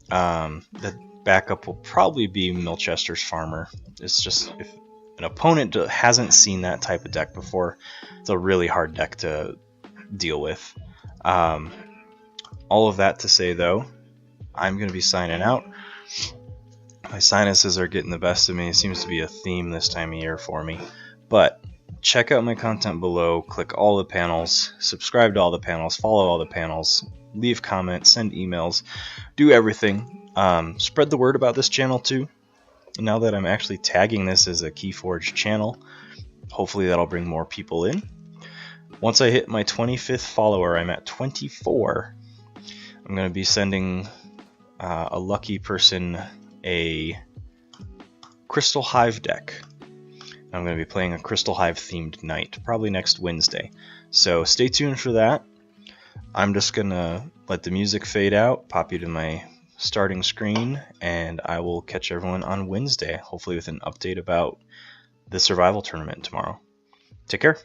Speaker 1: The backup will probably be Milchester's Farmer. It's just, if an opponent hasn't seen that type of deck before, it's a really hard deck to deal with. All of that to say, though, I'm going to be signing out. My sinuses are getting the best of me. It seems to be a theme this time of year for me. But check out my content below. Click all the panels. Subscribe to all the panels. Follow all the panels. Leave comments. Send emails. Do everything. Spread the word about this channel too. now that I'm actually tagging this as a Keyforge channel, hopefully that'll bring more people in. Once I hit my 25th follower, I'm at 24, I'm going to be sending a lucky person a Crystal Hive deck. I'm going to be playing a Crystal Hive themed night, probably next Wednesday. So stay tuned for that. I'm just going to let the music fade out, pop you to my starting screen, and I will catch everyone on Wednesday, hopefully with an update about the survival tournament tomorrow. Take care.